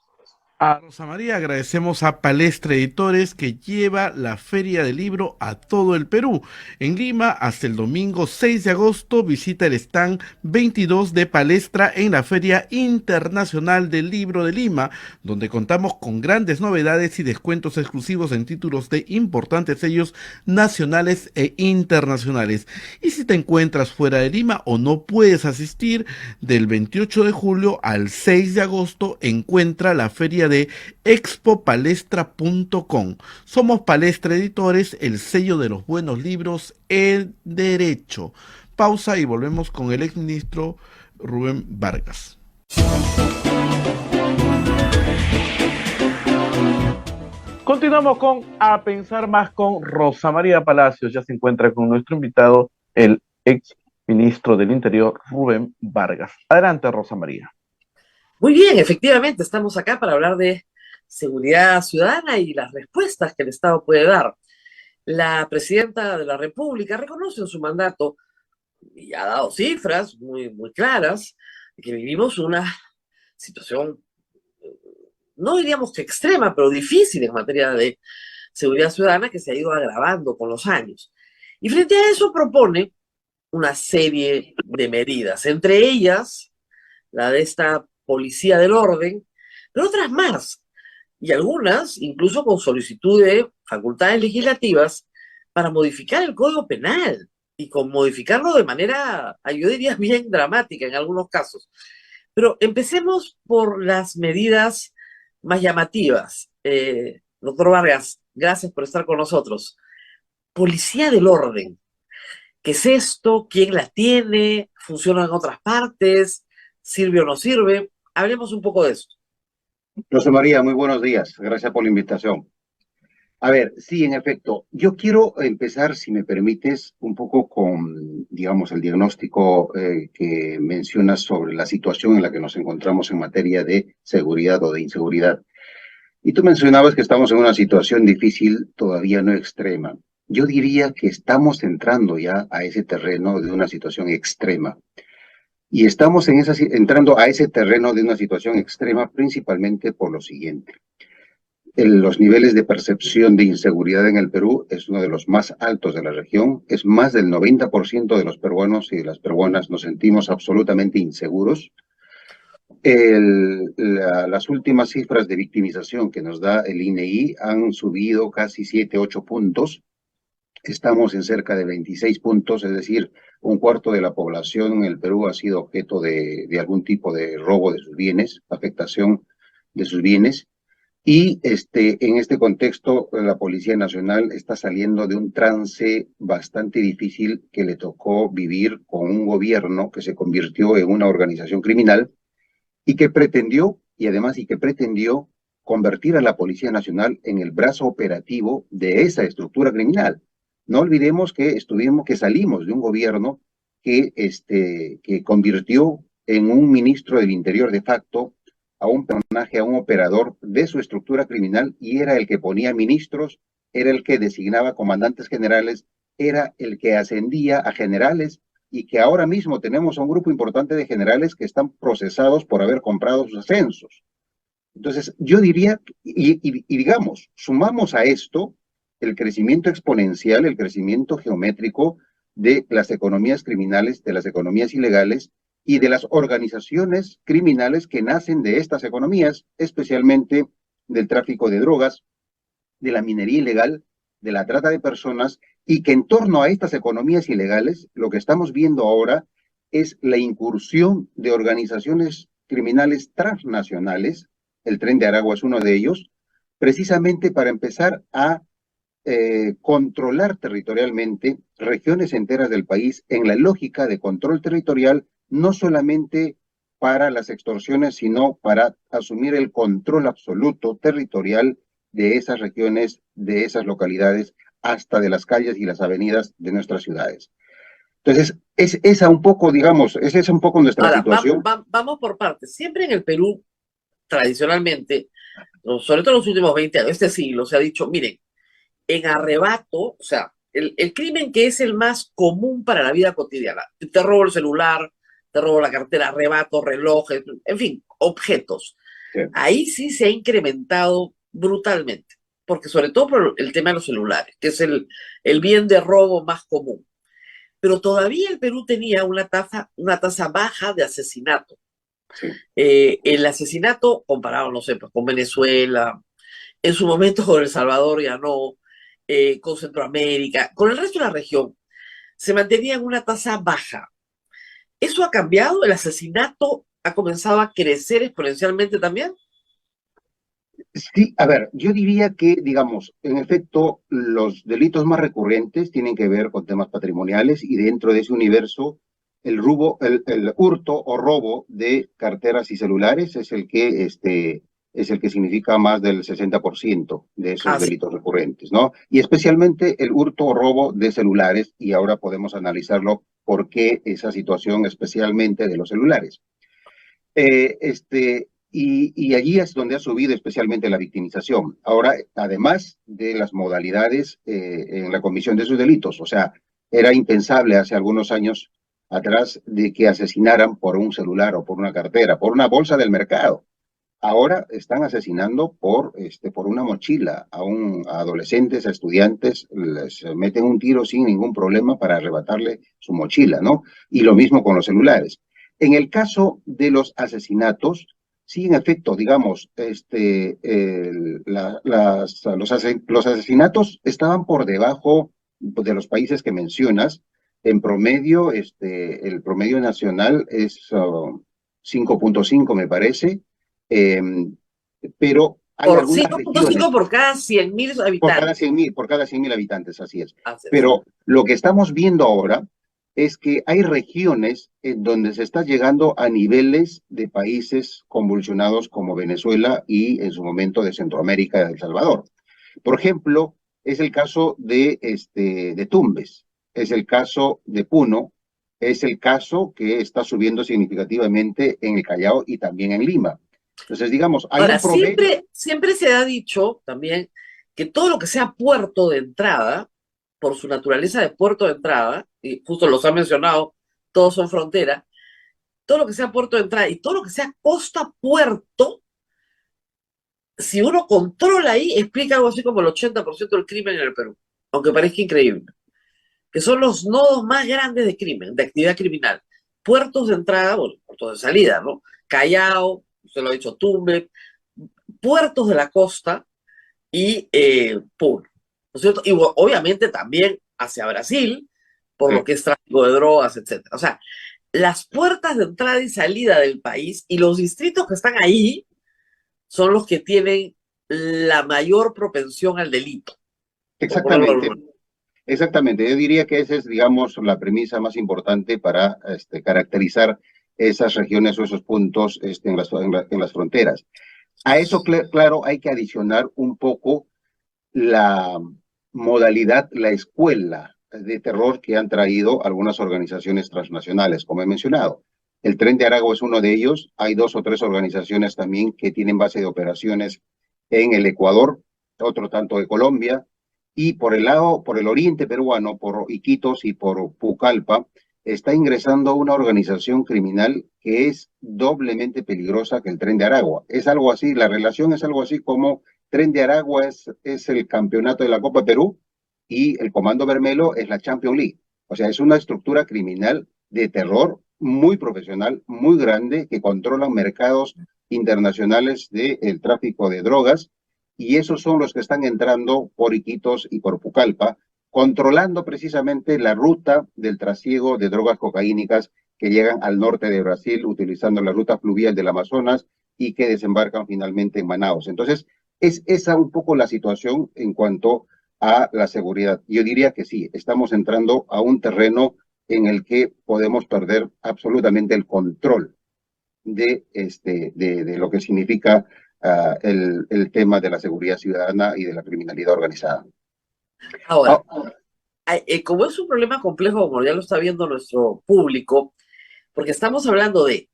A Rosa María agradecemos a Palestra Editores que lleva la Feria del Libro a todo el Perú. En Lima, hasta el domingo 6 de agosto, visita el stand 22 de Palestra en la Feria Internacional del Libro de Lima, donde contamos con grandes novedades y descuentos exclusivos en títulos de importantes sellos nacionales e internacionales. Y si te encuentras fuera de Lima o no puedes asistir, del 28 de julio al 6 de agosto encuentra la Feria de expopalestra.com. Somos Palestra Editores, el sello de los buenos libros en derecho. Pausa y volvemos con el exministro Rubén Vargas. Continuamos con A Pensar Más con Rosa María Palacios. Ya se encuentra con nuestro invitado, el ex ministro del Interior, Rubén Vargas. Adelante, Rosa María. Muy bien, efectivamente, estamos acá para hablar de seguridad ciudadana y las respuestas que el Estado puede dar. La presidenta de la República reconoce en su mandato y ha dado cifras muy, muy claras de que vivimos una situación, no diríamos que extrema, pero difícil en materia de seguridad ciudadana que se ha ido agravando con los años. Y frente a eso propone una serie de medidas, entre ellas la de esta policía del orden, pero otras más, y algunas incluso con solicitud de facultades legislativas para modificar el Código Penal y con modificarlo de manera, yo diría, bien dramática en algunos casos. Pero empecemos por las medidas más llamativas. Doctor Vargas, gracias por estar con nosotros. Policía del orden. ¿Qué es esto? ¿Quién la tiene? ¿Funciona en otras partes? ¿Sirve o no sirve? Hablemos un poco de esto. José María, muy buenos días. Gracias por la invitación. A ver, sí, en efecto, yo quiero empezar, si me permites, un poco con, digamos, el diagnóstico que mencionas sobre la situación en la que nos encontramos en materia de seguridad o de inseguridad. Y tú mencionabas que estamos en una situación difícil, todavía no extrema. Yo diría que estamos entrando ya a ese terreno de una situación extrema. Y estamos entrando a ese terreno de una situación extrema principalmente por lo siguiente. Los niveles de percepción de inseguridad en el Perú es uno de los más altos de la región. Es más del 90% de los peruanos y de las peruanas nos sentimos absolutamente inseguros. Las últimas cifras de victimización que nos da el INEI han subido casi 7, 8 puntos. Estamos en cerca de 26 puntos, es decir, un cuarto de la población en el Perú ha sido objeto de algún tipo de robo de sus bienes, afectación de sus bienes. Y en este contexto, la Policía Nacional está saliendo de un trance bastante difícil que le tocó vivir con un gobierno que se convirtió en una organización criminal y que pretendió, convertir a la Policía Nacional en el brazo operativo de esa estructura criminal. No olvidemos que salimos de un gobierno que convirtió en un ministro del Interior de facto a un personaje, a un operador de su estructura criminal, y era el que ponía ministros, era el que designaba comandantes generales, era el que ascendía a generales, y que ahora mismo tenemos un grupo importante de generales que están procesados por haber comprado sus ascensos. Entonces, yo diría, y digamos, sumamos a esto el crecimiento exponencial, el crecimiento geométrico de las economías criminales, de las economías ilegales y de las organizaciones criminales que nacen de estas economías, especialmente del tráfico de drogas, de la minería ilegal, de la trata de personas, y que en torno a estas economías ilegales, lo que estamos viendo ahora es la incursión de organizaciones criminales transnacionales, el Tren de Aragua es uno de ellos, precisamente para empezar a controlar territorialmente regiones enteras del país en la lógica de control territorial, no solamente para las extorsiones, sino para asumir el control absoluto territorial de esas regiones, de esas localidades, hasta de las calles y las avenidas de nuestras ciudades. Entonces, es esa un poco, digamos, esa es un poco nuestra Ahora, situación. vamos por partes. Siempre en el Perú, tradicionalmente, sobre todo en los últimos 20 años, este siglo, se ha dicho, miren, en arrebato, o sea, el crimen que es el más común para la vida cotidiana, te robo el celular, te robo la cartera, arrebato, relojes, en fin, objetos. Sí. Ahí sí se ha incrementado brutalmente, porque sobre todo por el tema de los celulares, que es el bien de robo más común. Pero todavía el Perú tenía una tasa baja de asesinato. Sí. El asesinato, comparado, no sé, pues, con Venezuela, en su momento con El Salvador ya no, con Centroamérica, con el resto de la región, se mantenía en una tasa baja. ¿Eso ha cambiado? ¿El asesinato ha comenzado a crecer exponencialmente también? Sí, a ver, yo diría que, digamos, en efecto, los delitos más recurrentes tienen que ver con temas patrimoniales, y dentro de ese universo, el hurto o robo de carteras y celulares es el que significa más del 60% de esos Sí. delitos recurrentes, ¿no? Y especialmente el hurto o robo de celulares, y ahora podemos analizarlo por qué esa situación especialmente de los celulares. Y allí es donde ha subido especialmente la victimización. Ahora, además de las modalidades en la comisión de sus delitos, o sea, era impensable hace algunos años atrás de que asesinaran por un celular o por una cartera, por una bolsa del mercado. Ahora están asesinando por una mochila a adolescentes, a estudiantes, les meten un tiro sin ningún problema para arrebatarle su mochila, ¿no? Y lo mismo con los celulares. En el caso de los asesinatos, sí, en efecto, digamos, los asesinatos estaban por debajo de los países que mencionas. En promedio, el promedio nacional es 5.5, me parece. Pero hay Por algunas 5.5 regiones, por cada 100.000 habitantes. por cada 100.000 habitantes, así es. Así es. Pero lo que estamos viendo ahora es que hay regiones en donde se está llegando a niveles de países convulsionados como Venezuela y en su momento de Centroamérica, de El Salvador. Por ejemplo, es el caso de Tumbes, es el caso de Puno, es el caso que está subiendo significativamente en el Callao y también en Lima. Entonces, digamos, hay Ahora, un promedio. siempre se ha dicho también que todo lo que sea puerto de entrada, por su naturaleza de puerto de entrada, y justo los ha mencionado, todos son frontera, todo lo que sea puerto de entrada y todo lo que sea costa-puerto, si uno controla ahí, explica algo así como el 80% del crimen en el Perú, aunque parezca increíble, que son los nodos más grandes de crimen, de actividad criminal. Puertos de entrada, bueno, puertos de salida, ¿no? Callao, usted lo ha dicho, Tumbes, puertos de la costa y Puno, ¿no es cierto? Y obviamente también hacia Brasil, por lo Sí, que es tráfico de drogas, etcétera. O sea, las puertas de entrada y salida del país y los distritos que están ahí son los que tienen la mayor propensión al delito, por ponerlo de exactamente. alguna manera. Exactamente, yo diría que esa es, digamos, la premisa más importante para caracterizar esas regiones o esos puntos en las fronteras. A eso, claro, hay que adicionar un poco la modalidad, la escuela de terror que han traído algunas organizaciones transnacionales, como he mencionado. El Tren de Aragua es uno de ellos. Hay dos o tres organizaciones también que tienen base de operaciones en el Ecuador, otro tanto de Colombia, y por el lado, por el oriente peruano, por Iquitos y por Pucallpa, está ingresando una organización criminal que es doblemente peligrosa que el Tren de Aragua. Es algo así, la relación es algo así como Tren de Aragua es el campeonato de la Copa Perú y el Comando Bermelo es la Champions League. O sea, es una estructura criminal de terror muy profesional, muy grande, que controlan mercados internacionales del tráfico de drogas, y esos son los que están entrando por Iquitos y por Pucallpa, controlando precisamente la ruta del trasiego de drogas cocaínicas que llegan al norte de Brasil utilizando la ruta fluvial del Amazonas y que desembarcan finalmente en Manaos. Entonces, es esa un poco la situación en cuanto a la seguridad. Yo diría que sí, estamos entrando a un terreno en el que podemos perder absolutamente el control de lo que significa el tema de la seguridad ciudadana y de la criminalidad organizada. Ahora, Ah, como es un problema complejo, como ya lo está viendo nuestro público, porque estamos hablando de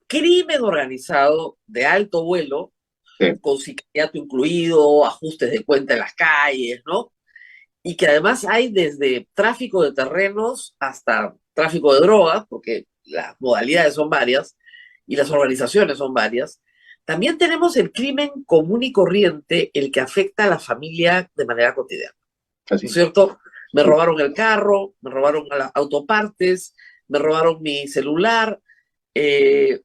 crimen organizado de alto vuelo, sí, con sicariato incluido, ajustes de cuenta en las calles, ¿no? Y que además hay desde tráfico de terrenos hasta tráfico de drogas, porque las modalidades son varias y las organizaciones son varias. También tenemos el crimen común y corriente, el que afecta a la familia de manera cotidiana, ¿no es así. cierto? Me Sí, robaron el carro, me robaron autopartes, me robaron mi celular, eh,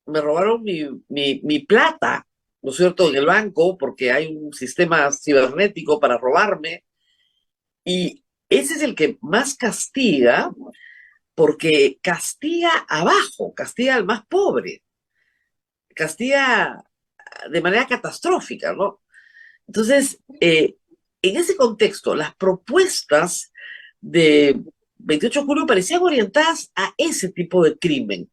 me robaron mi plata, ¿no es cierto?, en el banco, porque hay un sistema cibernético para robarme. Y ese es el que más castiga, porque castiga abajo, castiga al más pobre, castiga de manera catastrófica, ¿no? Entonces, en ese contexto, las propuestas de 28 de julio parecían orientadas a ese tipo de crimen.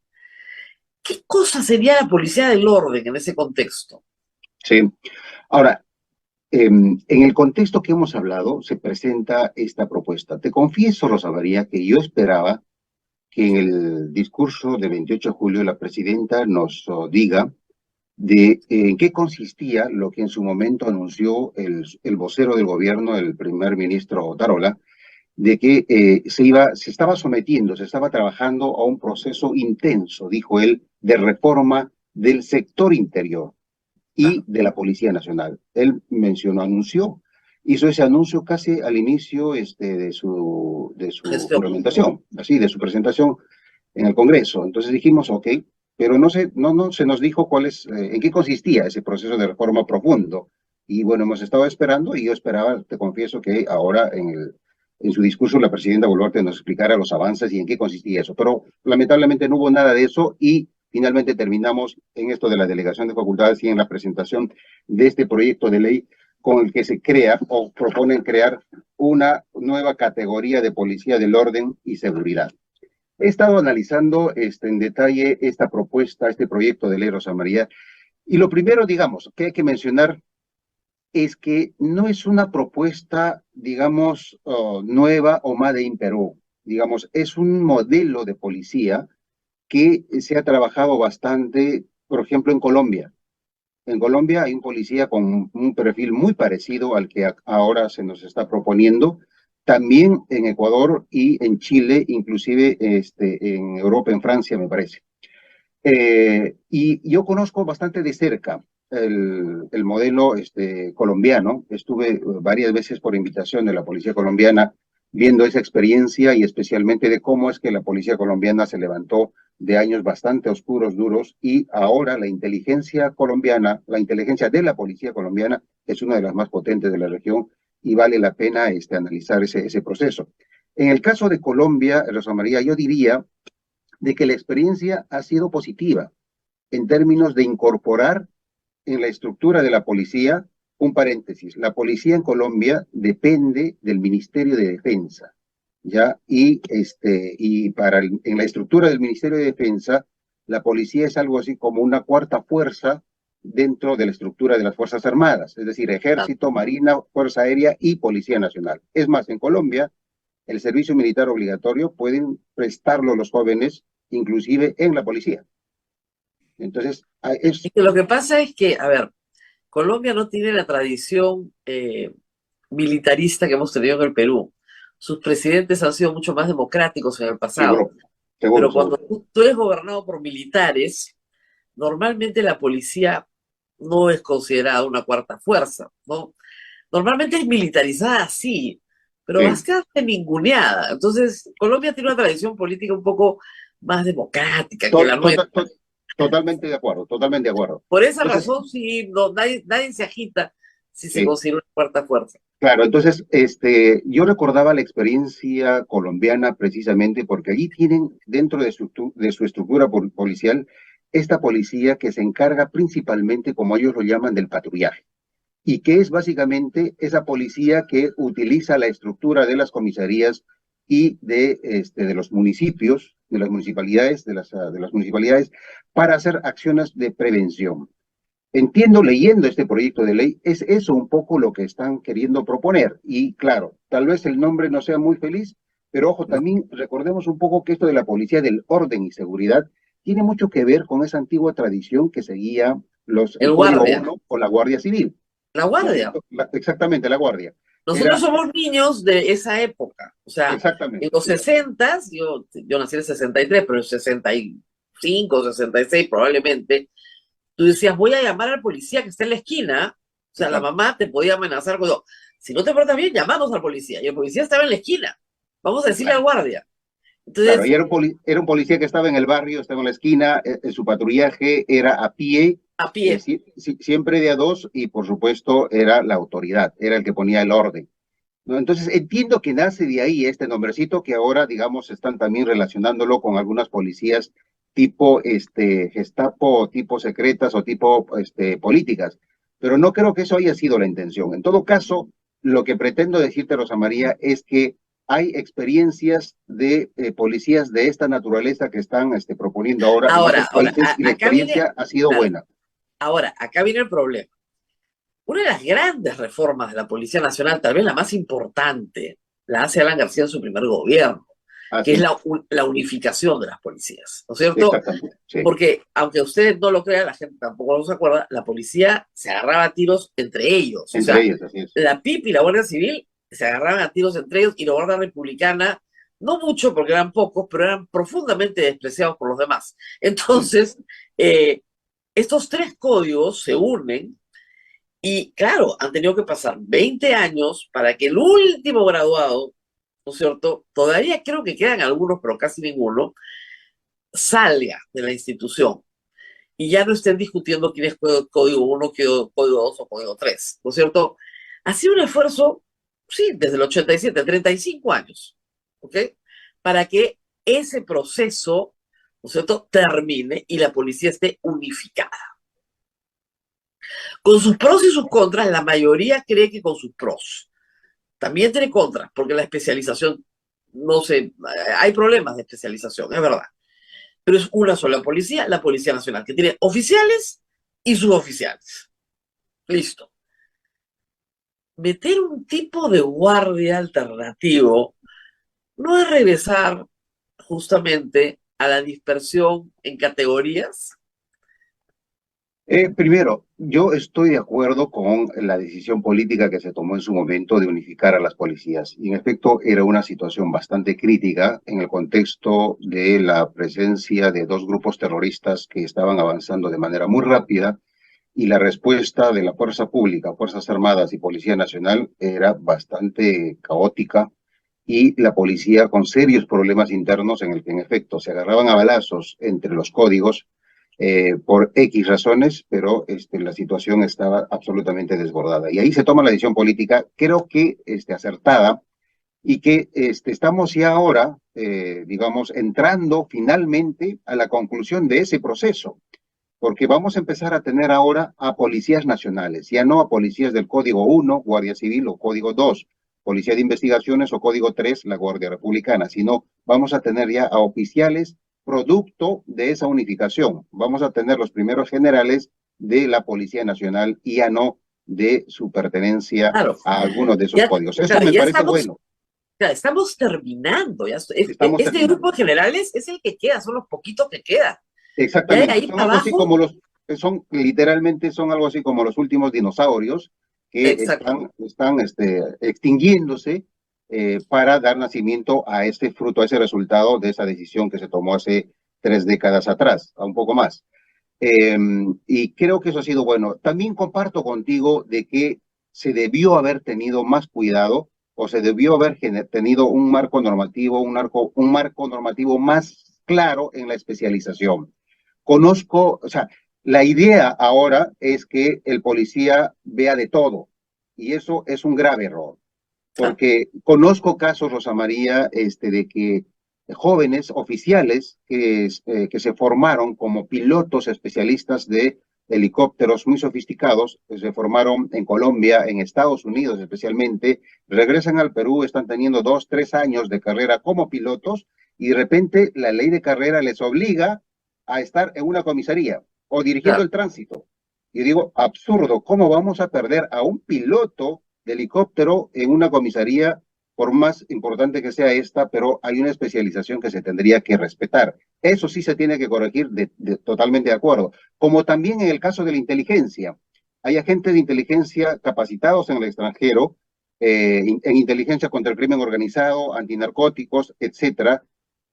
¿Qué cosa sería la policía del orden en ese contexto? sí. Ahora, en el contexto que hemos hablado, se presenta esta propuesta. Te confieso, Rosa María, que yo esperaba que en el discurso de 28 de julio la presidenta nos diga de en qué consistía lo que en su momento anunció el vocero del gobierno, el primer ministro Tarola, de que se estaba sometiendo, se estaba trabajando a un proceso intenso, dijo él, de reforma del sector interior y Claro, de la Policía Nacional. Él mencionó, anunció, hizo ese anuncio casi al inicio de su gestión. juramentación, así, de su presentación en el Congreso. Entonces dijimos, ok, pero no se nos dijo en qué consistía ese proceso de reforma profundo. Y bueno, hemos estado esperando y yo esperaba, te confieso, que ahora en su discurso la presidenta Boluarte nos explicara los avances y en qué consistía eso. Pero lamentablemente no hubo nada de eso y finalmente terminamos en esto de la delegación de facultades y en la presentación de este proyecto de ley con el que se crea o proponen crear una nueva categoría de policía del orden y seguridad. He estado analizando en detalle esta propuesta, este proyecto de ley, Rosa María, y lo primero, digamos, que hay que mencionar es que no es una propuesta, digamos, nueva o made in Perú. Digamos, es un modelo de policía que se ha trabajado bastante, por ejemplo, en Colombia. En Colombia hay un policía con un perfil muy parecido al que ahora se nos está proponiendo. También en Ecuador y en Chile, inclusive en Europa, en Francia, me parece. Y yo conozco bastante de cerca el modelo colombiano. Estuve varias veces por invitación de la policía colombiana viendo esa experiencia y especialmente de cómo es que la policía colombiana se levantó de años bastante oscuros, duros, y ahora la inteligencia colombiana, la inteligencia de la policía colombiana es una de las más potentes de la región y vale la pena analizar ese proceso. En el caso de Colombia, Rosa María, yo diría de que la experiencia ha sido positiva en términos de incorporar en la estructura de la policía, un paréntesis, la policía en Colombia depende del Ministerio de Defensa, ¿ya? En la estructura del Ministerio de Defensa, la policía es algo así como una cuarta fuerza dentro de la estructura de las Fuerzas Armadas, es decir, Ejército, Marina, Fuerza Aérea y Policía Nacional. Es más, en Colombia, el servicio militar obligatorio pueden prestarlo los jóvenes, inclusive en la policía. Entonces, Es que lo que pasa es que, a ver, Colombia no tiene la tradición militarista que hemos tenido en el Perú. Sus presidentes han sido mucho más democráticos en el pasado. seguro, seguro, Pero cuando seguro. tú eres gobernado por militares, normalmente la policía no es considerada una cuarta fuerza, ¿no? Normalmente es militarizada, sí, pero Sí, bastante ninguneada. Entonces, Colombia tiene una tradición política un poco más democrática que to- la to- nuestra. to- totalmente de acuerdo, totalmente de acuerdo. Por esa Entonces, razón, sí, no, nadie se agita si se sí, considera una cuarta fuerza. claro, entonces, yo recordaba la experiencia colombiana precisamente porque allí tienen dentro de su estructura policial esta policía que se encarga principalmente, como ellos lo llaman, del patrullaje. Y que es básicamente esa policía que utiliza la estructura de las comisarías y de los municipios, de las municipalidades, de las municipalidades, para hacer acciones de prevención. Entiendo, leyendo este proyecto de ley, es eso un poco lo que están queriendo proponer. Y claro, tal vez el nombre no sea muy feliz, pero ojo, No, también recordemos un poco que esto de la policía del orden y seguridad tiene mucho que ver con esa antigua tradición que seguía el el Código guardia, 1 o la Guardia Civil. la ¿No es guardia. cierto? Exactamente, la guardia. Nosotros Era, somos niños de esa época. O sea, en exactamente, los sí, 60, yo nací en el 63, pero en 65, 66 probablemente, tú decías, voy a llamar al policía que está en la esquina. O sea, la exacto. mamá te podía amenazar con, si no te portas bien, llamamos al policía. Y el policía estaba en la esquina. Vamos a decirle al Claro, guardia. claro. Y Entonces, era un policía que estaba en el barrio, estaba en la esquina, su patrullaje era a pie, a pie. siempre de a dos, y por supuesto era la autoridad, era el que ponía el orden. ¿No? Entonces entiendo que nace de ahí este nombrecito que ahora, digamos, están también relacionándolo con algunas policías tipo Gestapo, tipo secretas o tipo políticas. Pero no creo que eso haya sido la intención. En todo caso, lo que pretendo decirte, Rosa María, es que hay experiencias de policías de esta naturaleza que están proponiendo ahora en otros países y la Acá viene, experiencia ha sido claro, buena. ahora, acá viene el problema. Una de las grandes reformas de la Policía Nacional, tal vez la más importante, la hace Alan García en su primer gobierno, que es Así, la unificación de las policías, ¿no es cierto? exactamente. Sí, Porque, aunque ustedes no lo crean, la gente tampoco lo se acuerda, la policía se agarraba a tiros entre ellos. O entre sea, ellos, así es. la PIP y la Guardia Civil se agarraban a tiros entre ellos y la Guardia Republicana, no mucho porque eran pocos, pero eran profundamente despreciados por los demás. Sí. Entonces, estos tres códigos se unen y claro, han tenido que pasar 20 años para que el último graduado, ¿no es cierto? Todavía creo que quedan algunos, pero casi ninguno, salga de la institución y ya no estén discutiendo quién es código 1, código 2 o código 3, ¿no es cierto? Ha sido un esfuerzo, sí, desde el 87, 35 años, ¿ok? Para que ese proceso, ¿no es cierto?, termine y la policía esté unificada. Con sus pros y sus contras, la mayoría cree que con sus pros. También tiene contras, porque la especialización, no sé, hay problemas de especialización, es verdad. Pero es una sola policía, la Policía Nacional, que tiene oficiales y suboficiales. Listo. Meter un tipo de guardia alternativo no es regresar justamente a la dispersión en categorías. Primero, yo estoy de acuerdo con la decisión política que se tomó en su momento de unificar a las policías. Y en efecto, era una situación bastante crítica en el contexto de la presencia de dos grupos terroristas que estaban avanzando de manera muy rápida y la respuesta de la fuerza pública, Fuerzas Armadas y Policía Nacional era bastante caótica y la policía con serios problemas internos en el que en efecto se agarraban a balazos entre los códigos por X razones, pero la situación estaba absolutamente desbordada. Y ahí se toma la decisión política, creo que acertada, y que estamos ya ahora, digamos, entrando finalmente a la conclusión de ese proceso, porque vamos a empezar a tener ahora a policías nacionales, ya no a policías del Código 1, Guardia Civil o Código 2, Policía de Investigaciones o Código 3, la Guardia Republicana, sino vamos a tener ya a oficiales producto de esa unificación. Vamos a tener los primeros generales de la Policía Nacional y ya no de su pertenencia Claro, a algunos de esos ya, códigos. Eso claro, me ya parece estamos, bueno. claro, estamos terminando. Estamos Este terminando. grupo de generales es el que queda, son los poquitos que quedan. Ya de Exactamente, ahí son para algo así abajo, como literalmente son algo así como los últimos dinosaurios que exacto. están extinguiéndose para dar nacimiento a este fruto, a ese resultado de esa decisión que se tomó hace 3 décadas atrás, a un poco más. Eh, y creo que eso ha sido bueno. También comparto contigo de que se debió haber tenido más cuidado o se debió haber tenido un marco normativo, un marco normativo más claro en la especialización. Conozco, o sea, la idea ahora es que el policía vea de todo y eso es un grave error, Ah, porque conozco casos, Rosa María, de que jóvenes oficiales que se formaron como pilotos especialistas de helicópteros muy sofisticados, que se formaron en Colombia, en Estados Unidos especialmente, regresan al Perú, están teniendo 2, 3 años de carrera como pilotos y de repente la ley de carrera les obliga a estar en una comisaría o dirigiendo claro. el tránsito. Y digo, absurdo, ¿cómo vamos a perder a un piloto de helicóptero en una comisaría, por más importante que sea esta, pero hay una especialización que se tendría que respetar? Eso sí se tiene que corregir, totalmente de acuerdo. Como también en el caso de la inteligencia. Hay agentes de inteligencia capacitados en el extranjero, en inteligencia contra el crimen organizado, antinarcóticos, etcétera.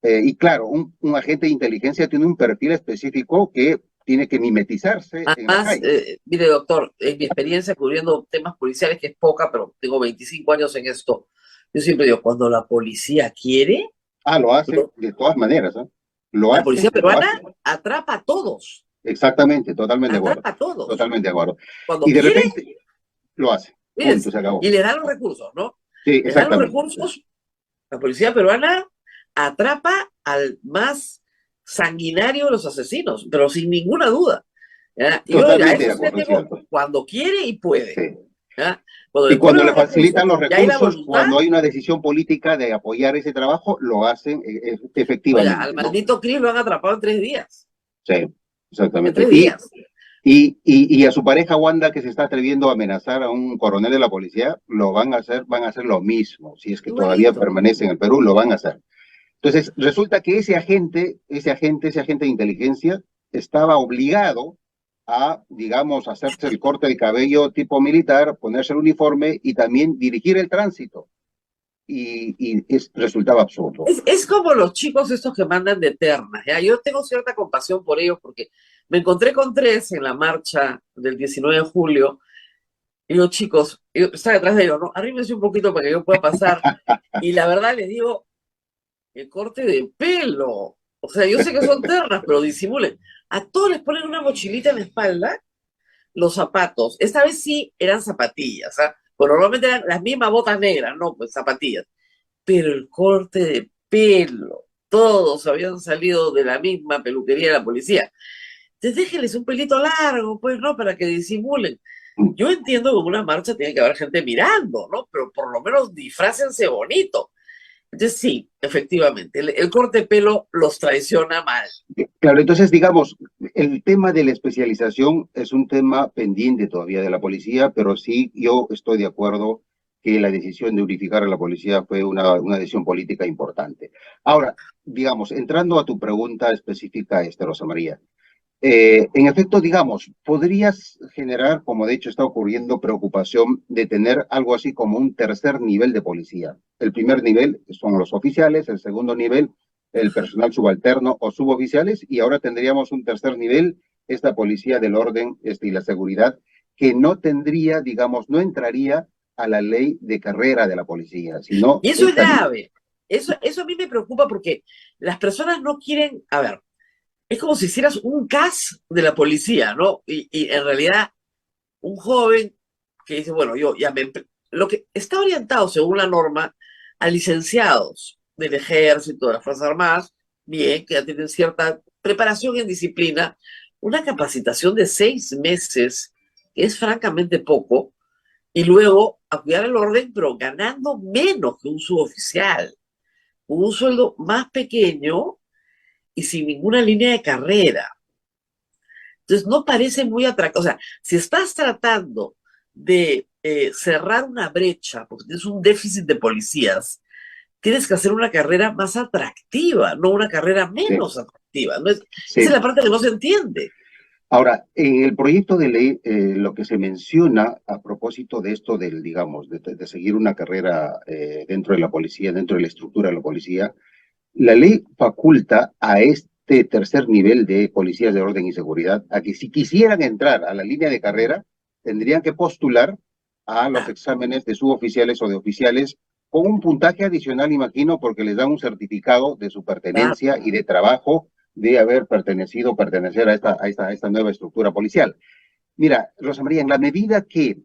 Y claro, un agente de inteligencia tiene un perfil específico que tiene que mimetizarse en la Además, calle. mire, doctor, en mi experiencia cubriendo temas policiales, que es poca, pero tengo 25 años en esto, yo siempre digo, cuando la policía quiere, Ah, lo hacen lo- de todas maneras, ¿eh? Lo la hacen policía y lo peruana hacen. atrapa a todos, Exactamente, totalmente de acuerdo. atrapa a todos. Totalmente de acuerdo. Cuando Y de quiere, repente lo hace. Punto, fíjense, se acabó. y le dan los recursos, ¿no? Sí, Les dan los exactamente. recursos, la policía peruana atrapa al más sanguinario de los asesinos, pero sin ninguna duda. ¿Ya? Y yo a Totalmente eso de sí le acuerdo, es tengo cierto. cuando quiere y puede. Sí. ¿Ya? Cuando Y le ponen cuando le los recursos facilitan los y hay la recursos, voluntad, cuando hay una decisión política de apoyar ese trabajo, lo hacen oiga, al efectivamente, ¿no? maldito Cris lo han atrapado en 3 días. Sí, En exactamente. 3 días. Y a su pareja Wanda, que se está atreviendo a amenazar a un coronel de la policía, van a hacer lo mismo. Si es que todavía Igualito. permanece en el Perú, lo van a hacer. Entonces, resulta que ese agente de inteligencia estaba obligado a, digamos, hacerse el corte de cabello tipo militar, ponerse el uniforme y también dirigir el tránsito. Resultaba absurdo. Es como los chicos estos que mandan de ternas, ¿ya? Yo tengo cierta compasión por ellos porque me encontré con 3 en la marcha del 19 de julio y los chicos, yo estaba detrás de ellos, ¿no? Arrímense un poquito para que yo pueda pasar. Y la verdad les digo, el corte de pelo. O sea, yo sé que son ternas, pero disimulen. A todos les ponen una mochilita en la espalda, los zapatos. Esta vez sí eran zapatillas, ¿ah? Bueno, normalmente eran las mismas botas negras, no, pues zapatillas. Pero el corte de pelo, todos habían salido de la misma peluquería de la policía. Entonces déjenles un pelito largo, pues, ¿no? Para que disimulen. Yo entiendo que en una marcha tiene que haber gente mirando, ¿no? Pero por lo menos disfrácense bonito. Entonces sí, efectivamente, el corte de pelo los traiciona mal. Claro, entonces, digamos, el tema de la especialización es un tema pendiente todavía de la policía, pero sí, yo estoy de acuerdo que la decisión de unificar a la policía fue una decisión política importante. Ahora, digamos, entrando a tu pregunta específica, Rosa María, En efecto, digamos, podrías generar, como de hecho está ocurriendo, preocupación de tener algo así como un tercer nivel de policía. El primer nivel son los oficiales, el segundo nivel, el personal subalterno o suboficiales, y ahora tendríamos un tercer nivel, esta policía del orden y la seguridad, que no tendría, digamos, no entraría a la ley de carrera de la policía, sino Y eso es estaría. grave. Eso a mí me preocupa porque las personas no quieren, a ver, es como si hicieras un CAS de la policía, ¿no? Y en realidad un joven que dice, bueno, yo ya lo que está orientado según la norma a licenciados del ejército, de las Fuerzas Armadas, bien, que ya tienen cierta preparación en disciplina, una capacitación de 6 meses, que es francamente poco, y luego a cuidar el orden, pero ganando menos que un suboficial, con un sueldo más pequeño y sin ninguna línea de carrera. Entonces, no parece muy atractivo. O sea, si estás tratando de cerrar una brecha, porque tienes un déficit de policías, tienes que hacer una carrera más atractiva, no una carrera Sí, menos atractiva. No es, esa es sí. la parte que no se entiende. Ahora, en el proyecto de ley, lo que se menciona a propósito de esto del, digamos, de seguir una carrera dentro de la policía, dentro de la estructura de la policía, la ley faculta a este tercer nivel de policías de orden y seguridad a que si quisieran entrar a la línea de carrera, tendrían que postular a los Ah, exámenes de suboficiales o de oficiales con un puntaje adicional, imagino, porque les dan un certificado de su ah, pertenencia y de trabajo de haber pertenecido, pertenecer a esta nueva estructura policial. Mira, Rosa María, en la medida que,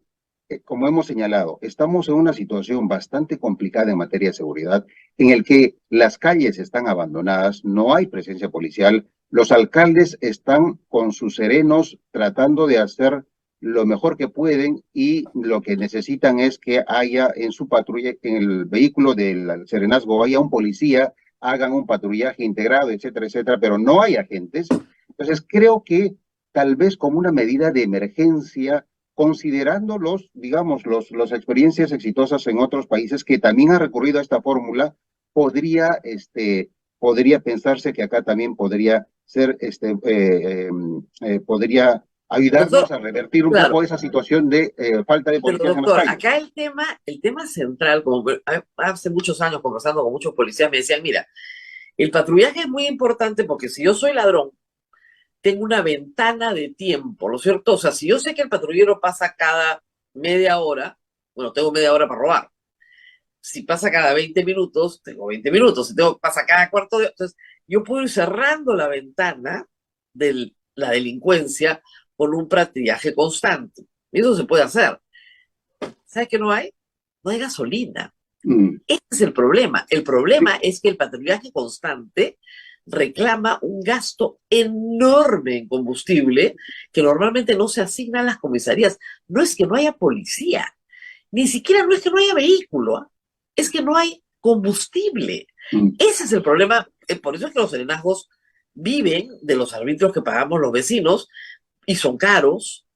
como hemos señalado, estamos en una situación bastante complicada en materia de seguridad, en el que las calles están abandonadas, no hay presencia policial, los alcaldes están con sus serenos tratando de hacer lo mejor que pueden y lo que necesitan es que haya en su patrulla, en el vehículo del serenazgo, haya un policía, hagan un patrullaje integrado, etcétera, etcétera, pero no hay agentes. Entonces, creo que tal vez como una medida de emergencia, considerando digamos, las experiencias exitosas en otros países que también han recurrido a esta fórmula, podría, podría pensarse que acá también podría ser, podría ayudarnos doctor, a revertir un poco claro, esa situación de falta de pero policías en las doctor, calles. acá el tema central, como hace muchos años conversando con muchos policías, me decían, mira, el patrullaje es muy importante porque si yo soy ladrón, tengo una ventana de tiempo, ¿no es cierto? O sea, si yo sé que el patrullero pasa cada media hora, bueno, tengo media hora para robar. Si pasa cada 20 minutos, tengo 20 minutos. Si pasa cada cuarto de hora, entonces yo puedo ir cerrando la ventana de la delincuencia con un patrullaje constante. Y eso se puede hacer. ¿Sabes qué no hay? No hay gasolina. Mm, Ese es el problema. El problema sí, es que el patrullaje constante reclama un gasto enorme en combustible que normalmente no se asigna a las comisarías. No es que no haya policía, ni siquiera no es que no haya vehículo, ¿ah? Es que no hay combustible. mm, Ese es el problema. Por eso es que los serenazgos viven de los arbitrios que pagamos los vecinos y son caros,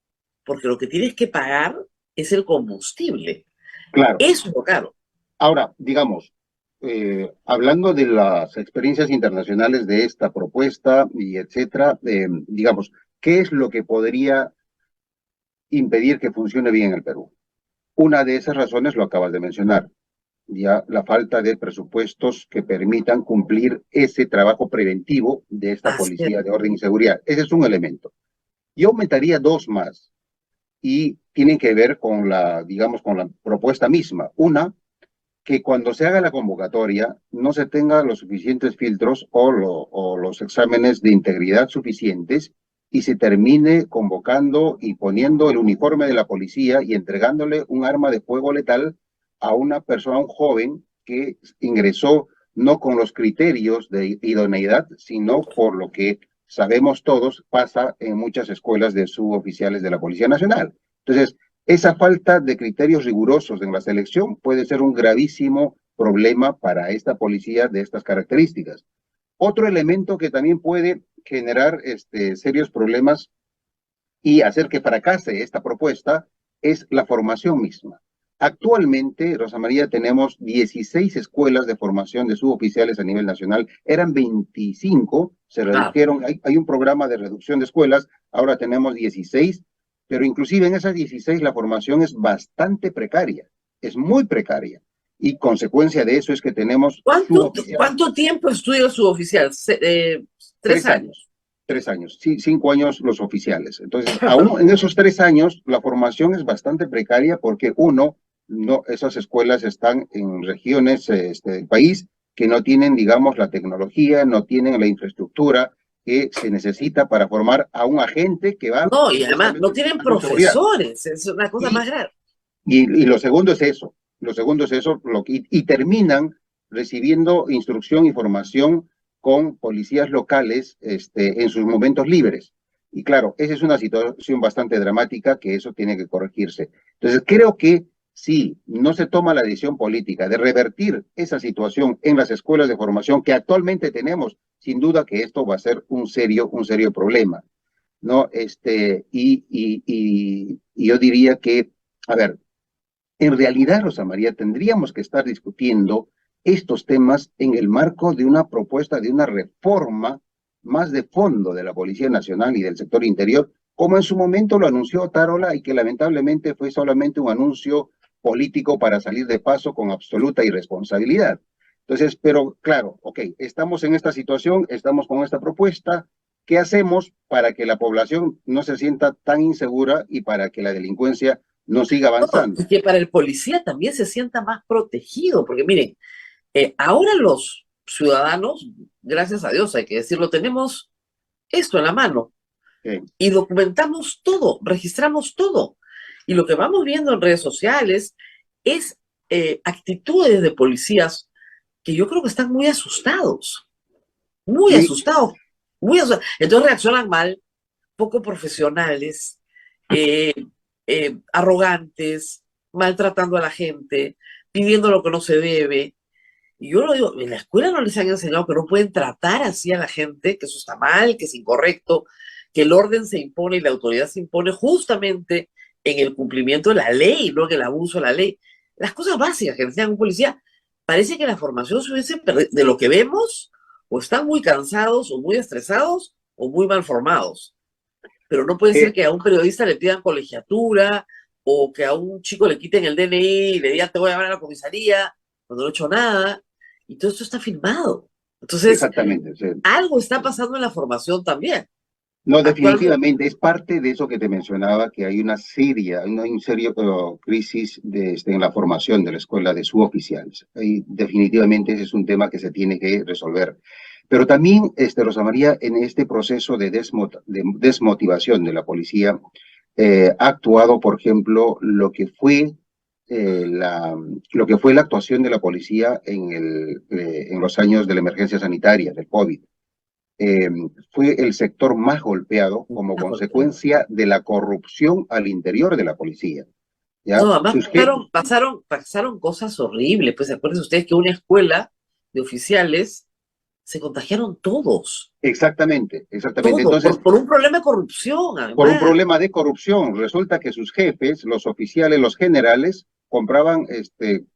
porque lo que tienes que pagar es el combustible. claro. Eso es lo caro. Ahora, digamos, hablando de las experiencias internacionales de esta propuesta y etcétera, digamos, ¿qué es lo que podría impedir que funcione bien en el Perú? Una de esas razones lo acabas de mencionar, ya la falta de presupuestos que permitan cumplir ese trabajo preventivo de esta Así es. policía de orden y seguridad. Ese es un elemento. Yo aumentaría dos más y tienen que ver con digamos, con la propuesta misma. Una, que cuando se haga la convocatoria no se tengan los suficientes filtros o los exámenes de integridad suficientes y se termine convocando y poniendo el uniforme de la policía y entregándole un arma de fuego letal a una persona, a un joven que ingresó no con los criterios de idoneidad, sino por lo que sabemos todos pasa en muchas escuelas de suboficiales de la Policía Nacional. Entonces, esa falta de criterios rigurosos en la selección puede ser un gravísimo problema para esta policía de estas características. Otro elemento que también puede generar serios problemas y hacer que fracase esta propuesta es la formación misma. Actualmente, Rosa María, tenemos 16 escuelas de formación de suboficiales a nivel nacional. Eran 25, se Claro. redujeron. Hay un programa de reducción de escuelas, ahora tenemos 16, pero inclusive en esas 16 la formación es bastante precaria, es muy precaria. Y consecuencia de eso es que tenemos suboficiales. ¿Cuánto tiempo estudia el suboficial? 3 Tres años. años, 3 años, sí, 5 años los oficiales. Entonces, aún en esos 3 años, la formación es bastante precaria porque uno, no, esas escuelas están en regiones del país que no tienen, digamos, la tecnología, no tienen la infraestructura que se necesita para formar a un agente que va No, y además no supuestamente tienen con seguridad. profesores, es una cosa más Y, grave. y lo segundo es eso, y terminan recibiendo instrucción y formación con policías locales en sus momentos libres. Y claro, esa es una situación bastante dramática que eso tiene que corregirse. Entonces, creo que si no se toma la decisión política de revertir esa situación en las escuelas de formación que actualmente tenemos, sin duda que esto va a ser un serio problema, ¿no? Y yo diría que, a ver, en realidad, Rosa María, tendríamos que estar discutiendo estos temas en el marco de una propuesta de una reforma más de fondo de la Policía Nacional y del sector interior, como en su momento lo anunció Tarola y que lamentablemente fue solamente un anuncio político para salir de paso con absoluta irresponsabilidad. Entonces, pero claro, ok, estamos en esta situación, estamos con esta propuesta. ¿Qué hacemos para que la población no se sienta tan insegura y para que la delincuencia no siga No, avanzando? y que para el policía también se sienta más protegido, porque miren, ahora los ciudadanos, gracias a Dios, hay que decirlo, tenemos esto en la mano y documentamos todo, registramos todo. Y lo que vamos viendo en redes sociales es actitudes de policías que yo creo que están muy Sí, asustados, muy asustados. Entonces reaccionan mal, poco profesionales, eh, arrogantes, maltratando a la gente, pidiendo lo que no se debe. Y yo lo digo, en la escuela no les han enseñado que no pueden tratar así a la gente, que eso está mal, que es incorrecto, que el orden se impone y la autoridad se impone justamente en el cumplimiento de la ley, no en el abuso de la ley. Las cosas básicas que necesitan un policía, parece que la formación se hubiese perdido. De lo que vemos, o están muy cansados, o muy estresados, o muy mal formados. Pero no puede ser eh, que a un periodista le pidan colegiatura, o que a un chico le quiten el DNI y le digan te voy a llevar a la comisaría cuando no he hecho nada. Y todo esto está filmado. Entonces, exactamente. Sí. algo está pasando en la formación también. No, Actualmente, definitivamente es parte de eso que te mencionaba, que hay un serio crisis en la formación de la escuela de suboficiales. Y definitivamente ese es un tema que se tiene que resolver. Pero también, Rosa María, en este proceso de desmotivación de la policía, ha actuado, por ejemplo, lo que fue la actuación de la policía en los años de la emergencia sanitaria, del COVID. eh, Fue el sector más golpeado como consecuencia de la corrupción al interior de la policía. ¿Ya? no, además Sus jefes, pasaron cosas horribles. Pues acuérdense ustedes que una escuela de oficiales se contagiaron todos, exactamente, exactamente. todos, Entonces, por un problema de corrupción, por un además. problema de corrupción, resulta que sus jefes, los oficiales, los generales, compraban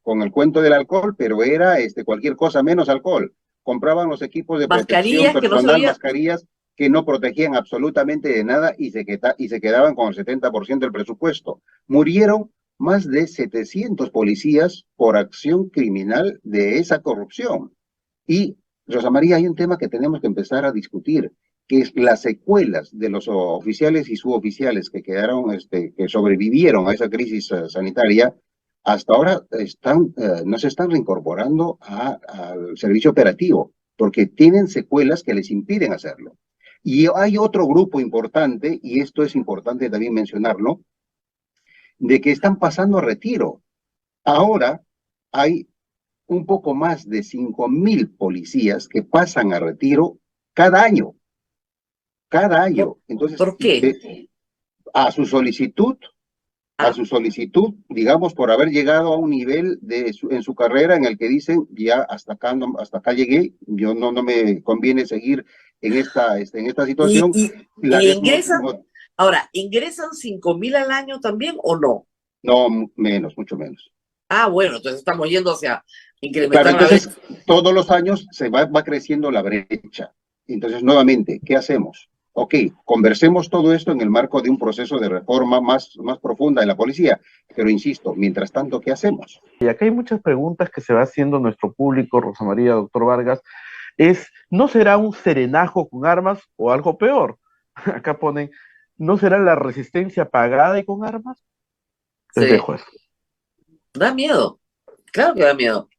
con el cuento del alcohol, pero era cualquier cosa menos alcohol. Compraban los equipos de protección Mascarillas que no se personal, veían. mascarillas que no protegían absolutamente de nada y se quedaban con el 70% del presupuesto. Murieron más de 700 policías por acción criminal de esa corrupción. Y, Rosa María, hay un tema que tenemos que empezar a discutir, que es las secuelas de los oficiales y suboficiales que quedaron, que sobrevivieron a esa crisis sanitaria, hasta ahora no se están reincorporando al servicio operativo, porque tienen secuelas que les impiden hacerlo. Y hay otro grupo importante, y esto es importante también mencionarlo, de que están pasando a retiro. Ahora hay un poco más de 5.000 policías que pasan a retiro cada año, cada ¿Por, año. Entonces, por qué? a su solicitud, a Ah, su solicitud, digamos, por haber llegado a un nivel en su carrera en el que dicen, ya hasta acá llegué, yo no me conviene seguir en esta y, situación. y, La y desmo, ingresan, ahora, ¿ingresan 5.000 al año también o no? No, menos, mucho menos. Ah, bueno, entonces estamos yendo hacia Claro, incrementar la brecha. entonces todos los años va creciendo la brecha. Entonces, nuevamente, ¿qué hacemos? Ok, conversemos todo esto en el marco de un proceso de reforma más profunda de la policía. Pero insisto, mientras tanto, ¿qué hacemos? Y acá hay muchas preguntas que se va haciendo nuestro público, Rosa María, doctor Vargas, ¿no será un serenajo con armas o algo peor? Acá ponen, ¿no será la resistencia pagada y con armas? Les Sí, dejo eso. da miedo. Claro que da miedo.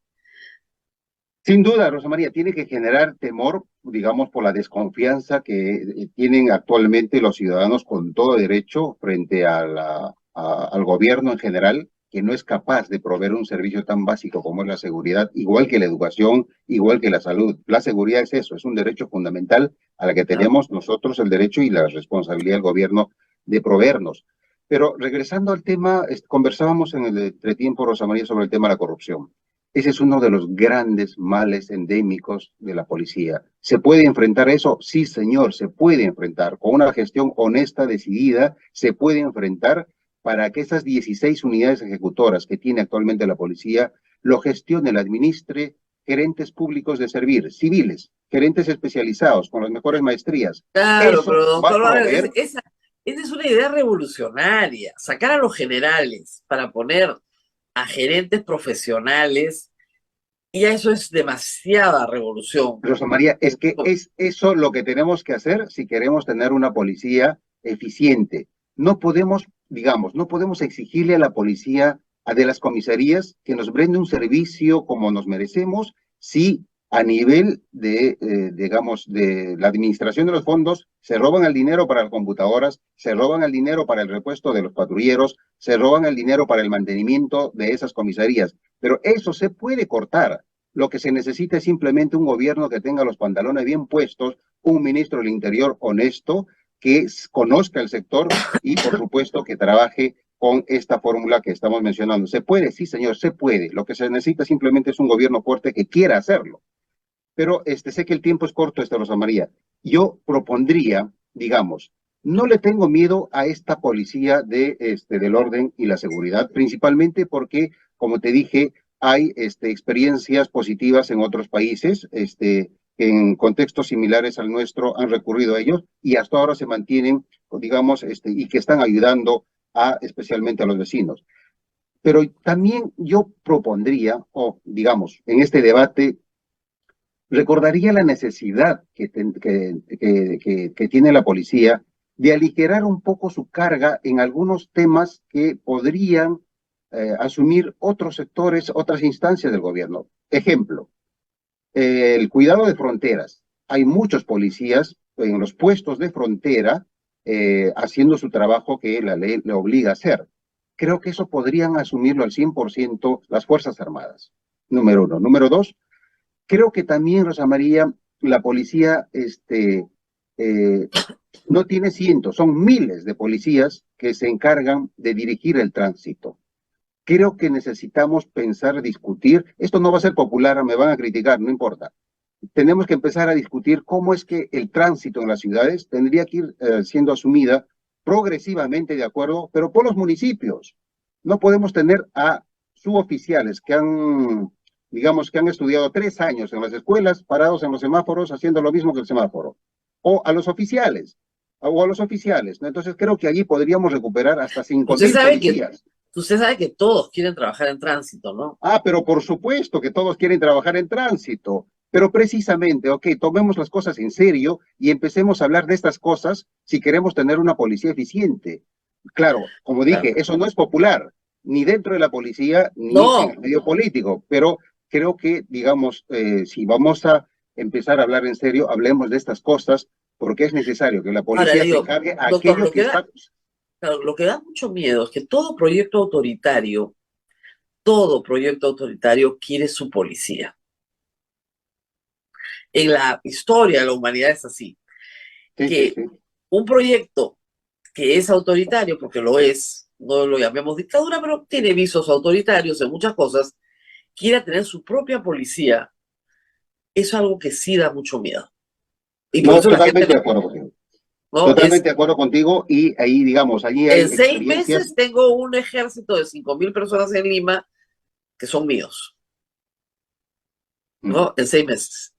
Sin duda, Rosa María, tiene que generar temor, digamos, por la desconfianza que tienen actualmente los ciudadanos con todo derecho frente al gobierno en general, que no es capaz de proveer un servicio tan básico como es la seguridad, igual que la educación, igual que la salud. La seguridad es eso, es un derecho fundamental a la que Claro. tenemos nosotros el derecho y la responsabilidad del gobierno de proveernos. Pero regresando al tema, conversábamos en el entretiempo, Rosa María, sobre el tema de la corrupción. Ese es uno de los grandes males endémicos de la policía. ¿Se puede enfrentar eso? Sí, señor, se puede enfrentar. Con una gestión honesta, decidida, se puede enfrentar para que esas 16 unidades ejecutoras que tiene actualmente la policía lo gestione, la administre gerentes públicos de servir, civiles, gerentes especializados con las mejores maestrías. Claro, Eso pero va a doctor Vargas, proveer. esa es una idea revolucionaria. Sacar a los generales para poner a gerentes profesionales, y eso es demasiada revolución. Rosa María, es que es eso lo que tenemos que hacer si queremos tener una policía eficiente. No podemos, digamos, no podemos exigirle a la policía, a de las comisarías, que nos brinde un servicio como nos merecemos si a nivel digamos, de la administración de los fondos se roban el dinero para las computadoras, se roban el dinero para el repuesto de los patrulleros, se roban el dinero para el mantenimiento de esas comisarías. Pero eso se puede cortar. Lo que se necesita es simplemente un gobierno que tenga los pantalones bien puestos, un ministro del Interior honesto, que conozca el sector y, por supuesto, que trabaje con esta fórmula que estamos mencionando. ¿Se puede? Sí, señor, se puede. Lo que se necesita simplemente es un gobierno fuerte que quiera hacerlo. Pero sé que el tiempo es corto, Rosa María. Yo propondría, digamos, no le tengo miedo a esta policía del orden y la seguridad, principalmente porque, como te dije, hay experiencias positivas en otros países, en contextos similares al nuestro han recurrido a ellos y hasta ahora se mantienen, digamos, y que están ayudando especialmente a los vecinos. Pero también yo propondría, o digamos, en este debate recordaría la necesidad que tiene la policía de aligerar un poco su carga en algunos temas que podrían asumir otros sectores, otras instancias del gobierno. Ejemplo, el cuidado de fronteras. Hay muchos policías en los puestos de frontera haciendo su trabajo que la ley le obliga a hacer. Creo que eso podrían asumirlo al 100% las Fuerzas Armadas. Número uno. Número dos, creo que también, Rosa María, la policía eh, no tiene cientos, son miles de policías que se encargan de dirigir el tránsito. Creo que necesitamos pensar, discutir, esto no va a ser popular, me van a criticar, no importa. Tenemos que empezar a discutir cómo es que el tránsito en las ciudades tendría que ir siendo asumida progresivamente, de acuerdo, pero por los municipios. No podemos tener a suboficiales que han, digamos, que han estudiado 3 años en las escuelas, parados en los semáforos, haciendo lo mismo que el semáforo. O a los oficiales, ¿no? Entonces creo que allí podríamos recuperar hasta cinco Usted mil sabe que, policías. usted sabe que todos quieren trabajar en tránsito, ¿no? Ah, pero por supuesto que todos quieren trabajar en tránsito, pero precisamente, ok, tomemos las cosas en serio y empecemos a hablar de estas cosas si queremos tener una policía eficiente. Claro, como Claro. dije, eso no es popular, ni dentro de la policía, ni en No, el medio político, pero creo que, digamos, si vamos a empezar a hablar en serio, hablemos de estas cosas, porque es necesario que la ahora le policía se digo, encargue a doctor, aquello que está. claro, lo que da mucho miedo es que todo proyecto autoritario quiere su policía. En la historia de la humanidad es así, Sí, sí, que sí. un proyecto que es autoritario, porque lo es, no lo llamemos dictadura, pero tiene visos autoritarios en muchas cosas, quiera tener su propia policía, es algo que sí da mucho miedo. Y por No, eso la gente, totalmente de acuerdo contigo. ¿no? Totalmente de acuerdo contigo y ahí, digamos, allí hay En 6 meses experiencias. tengo un ejército de 5.000 personas en Lima que son míos, Mm. ¿no? En 6 meses.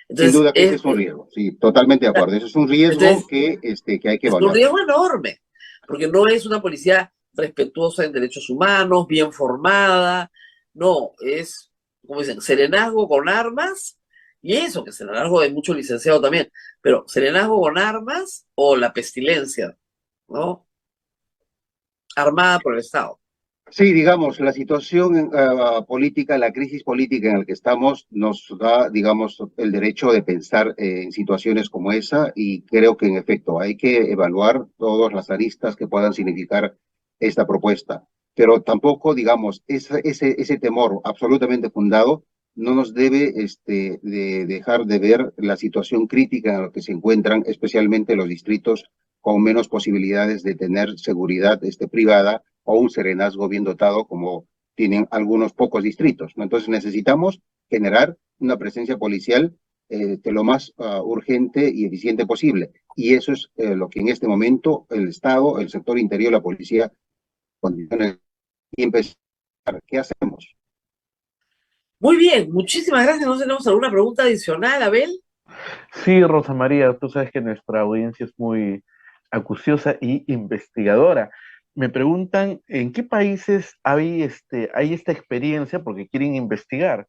Sin Entonces, duda que ese es un riesgo, sí, totalmente de acuerdo. Ese es un riesgo entonces que hay que es un evaluar. riesgo enorme, porque no es una policía respetuosa en derechos humanos, bien formada, no, es, como dicen, serenazgo con armas, y eso, que serenazgo hay mucho licenciado también, pero serenazgo con armas o la pestilencia, ¿no? Armada por el Estado. Sí, digamos, la situación política, la crisis política en la que estamos nos da, digamos, el derecho de pensar en situaciones como esa y creo que en efecto hay que evaluar todas las aristas que puedan significar esta propuesta. Pero tampoco, digamos, ese temor absolutamente fundado no nos debe de dejar de ver la situación crítica en la que se encuentran, especialmente los distritos con menos posibilidades de tener seguridad privada o un serenazgo bien dotado como tienen algunos pocos distritos, ¿no? Entonces necesitamos generar una presencia policial de lo más urgente y eficiente posible. Y eso es lo que en este momento el Estado, el sector interior, la policía, condiciones y empezar. ¿Qué hacemos? Muy bien, muchísimas gracias. ¿No tenemos alguna pregunta adicional, Abel? Sí, Rosa María, tú sabes que nuestra audiencia es muy acuciosa y investigadora. Me preguntan en qué países hay esta experiencia porque quieren investigar.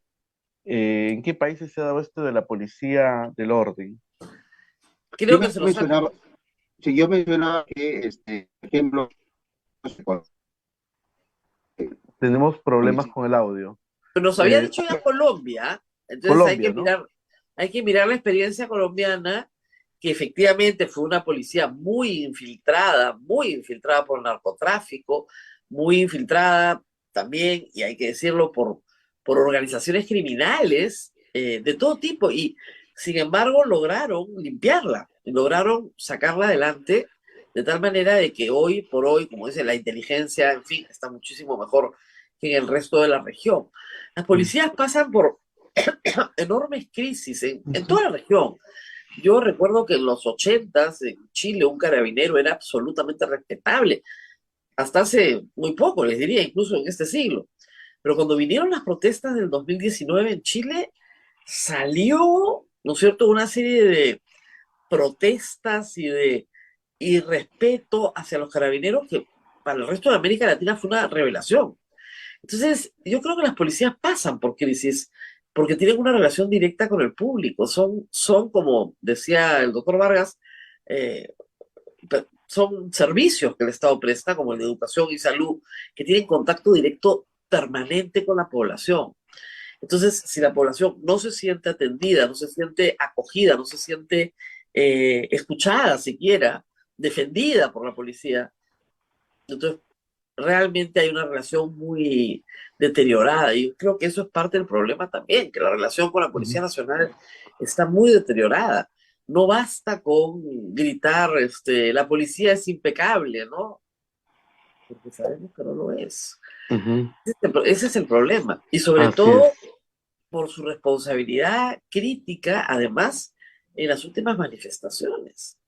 ¿En qué países se ha dado esto de la policía del orden? Yo Creo que se nos ha... mencionaba, si yo mencionaba que, ejemplo, Tenemos problemas policía. con el audio. Nos había Eh, dicho ya Colombia, entonces Colombia, ¿no? hay que mirar la experiencia colombiana, que efectivamente fue una policía muy infiltrada por el narcotráfico, muy infiltrada también, y hay que decirlo, por organizaciones criminales de todo tipo, y sin embargo lograron limpiarla, lograron sacarla adelante, de tal manera de que hoy por hoy, como dice la inteligencia, en fin, está muchísimo mejor que en el resto de la región. Las Mm. policías pasan por enormes crisis en Ujú. toda la región. Yo recuerdo que en los 80s en Chile un carabinero era absolutamente respetable, hasta hace muy poco, les diría, incluso en este siglo. Pero cuando vinieron las protestas del 2019 en Chile, salió, ¿no es cierto?, una serie de protestas y de irrespeto hacia los carabineros que para el resto de América Latina fue una revelación. Entonces, yo creo que las policías pasan por crisis porque tienen una relación directa con el público. Son como decía el doctor Vargas, eh, son servicios que el Estado presta, como el de educación y salud, que tienen contacto directo permanente con la población. Entonces, si la población no se siente atendida, no se siente acogida, no se siente escuchada siquiera, defendida por la policía, entonces realmente hay una relación muy deteriorada y creo que eso es parte del problema también, que la relación con la Ujú. Policía Nacional está muy deteriorada. No basta con gritar, la policía es impecable, ¿no? Porque sabemos que no lo es. Ujú. Ese es el problema. Y sobre Así es. todo por su responsabilidad crítica, además, en las últimas manifestaciones.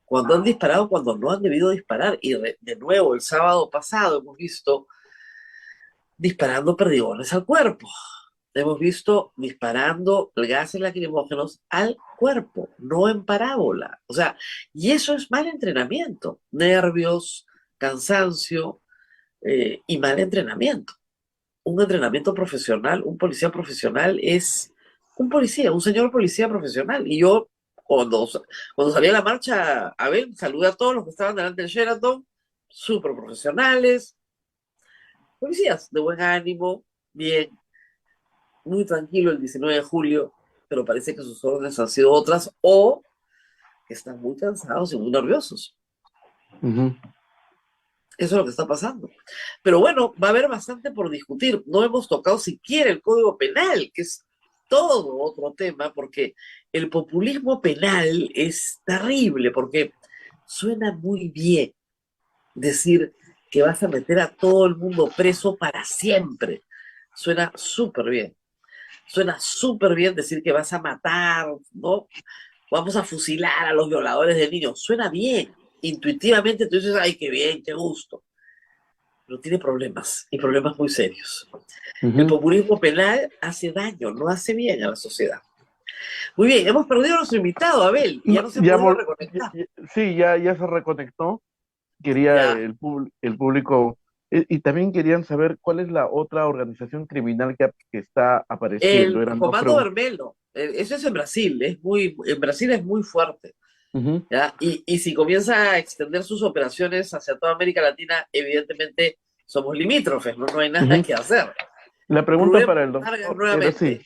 Cuando han disparado, cuando no han debido disparar. Y de nuevo, el sábado pasado hemos visto disparando perdigones al cuerpo. Hemos visto disparando gases lacrimógenos al cuerpo, no en parábola. O sea, y eso es mal entrenamiento. Nervios, cansancio y mal entrenamiento. Un entrenamiento profesional, un policía profesional es un policía, un señor policía profesional. Y yo, cuando salí a la marcha, a ver, saludé a todos los que estaban delante del Sheraton, súper profesionales, policías de buen ánimo, bien, muy tranquilo el 19 de julio, pero parece que sus órdenes han sido otras o que están muy cansados y muy nerviosos. Ujú. Eso es lo que está pasando. Pero bueno, va a haber bastante por discutir. No hemos tocado siquiera el Código Penal, que es todo otro tema, porque el populismo penal es terrible, porque suena muy bien decir que vas a meter a todo el mundo preso para siempre. Suena súper bien. Suena súper bien decir que vas a matar, ¿no? vamos a fusilar a los violadores de niños. Suena bien, intuitivamente tú dices, ay, qué bien, qué gusto, pero tiene problemas, y problemas muy serios. El Ujú. populismo penal hace daño, no hace bien a la sociedad. Muy bien, hemos perdido a nuestro invitado, Abel, y ya No, no se ha podido reconectar. sí, ya se reconectó. Quería Ya. el público, y también querían saber cuál es la otra organización criminal que está apareciendo. El Eran dos Comando preguntas. Vermelho, eso es en Brasil, en Brasil es muy fuerte. Ujú, ¿Ya? Y si comienza a extender sus operaciones hacia toda América Latina, evidentemente somos limítrofes, no hay nada ujú. que hacer. La pregunta Rubén para el Vargas doctor era nuevamente. así,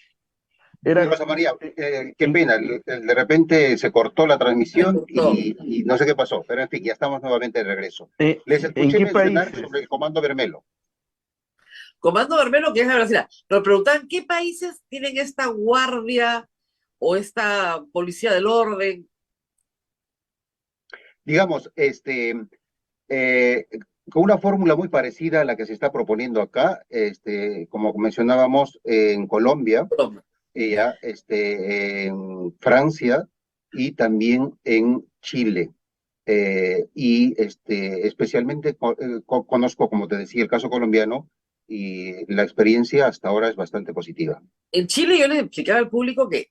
Sí, era Rosa María, qué en, pena, de repente se cortó la Se transmisión cortó. y no sé qué pasó, pero en fin, ya estamos nuevamente de regreso. Les en escuché qué mencionar países. sobre el Comando Vermelo. Comando Vermelho, que es de Brasil. Nos preguntaban qué países tienen esta guardia o esta policía del orden. Digamos, eh, con una fórmula muy parecida a la que se está proponiendo acá, como mencionábamos en Colombia, Colombia. Ya. en Francia y también en Chile. Especialmente conozco, como te decía, el caso colombiano y la experiencia hasta ahora es bastante positiva. En Chile yo les explicaba al público que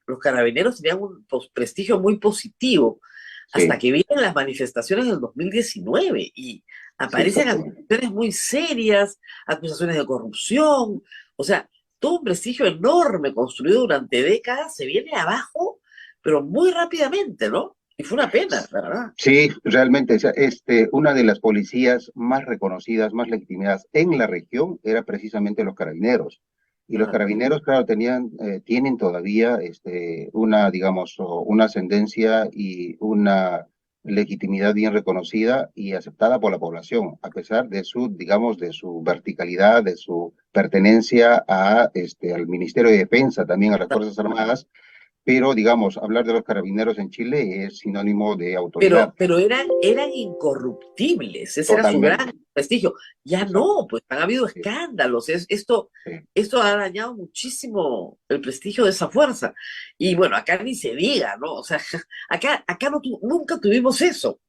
los carabineros tenían un prestigio muy positivo hasta Sí, que vienen las manifestaciones del 2019 y sí, aparecen exactamente. acusaciones muy serias, acusaciones de corrupción, o sea, todo un prestigio enorme construido durante décadas se viene abajo, pero muy rápidamente, ¿no? Y fue una pena, la verdad. Sí, realmente, o sea, una de las policías más reconocidas, más legitimadas en la región era precisamente los carabineros. Y los Claro. carabineros, claro, tienen todavía digamos, una ascendencia y una legitimidad bien reconocida y aceptada por la población, a pesar de digamos, de su verticalidad, de su pertenencia al Ministerio de Defensa, también a las Fuerzas Armadas, pero, digamos, hablar de los carabineros en Chile es sinónimo de autoridad. Pero eran incorruptibles, ese era su Totalmente, gran prestigio. Ya exacto. no, pues han habido Sí, escándalos, sí. esto ha dañado muchísimo el prestigio de esa fuerza. Y bueno, acá ni se diga, ¿no? O sea, acá nunca tuvimos eso.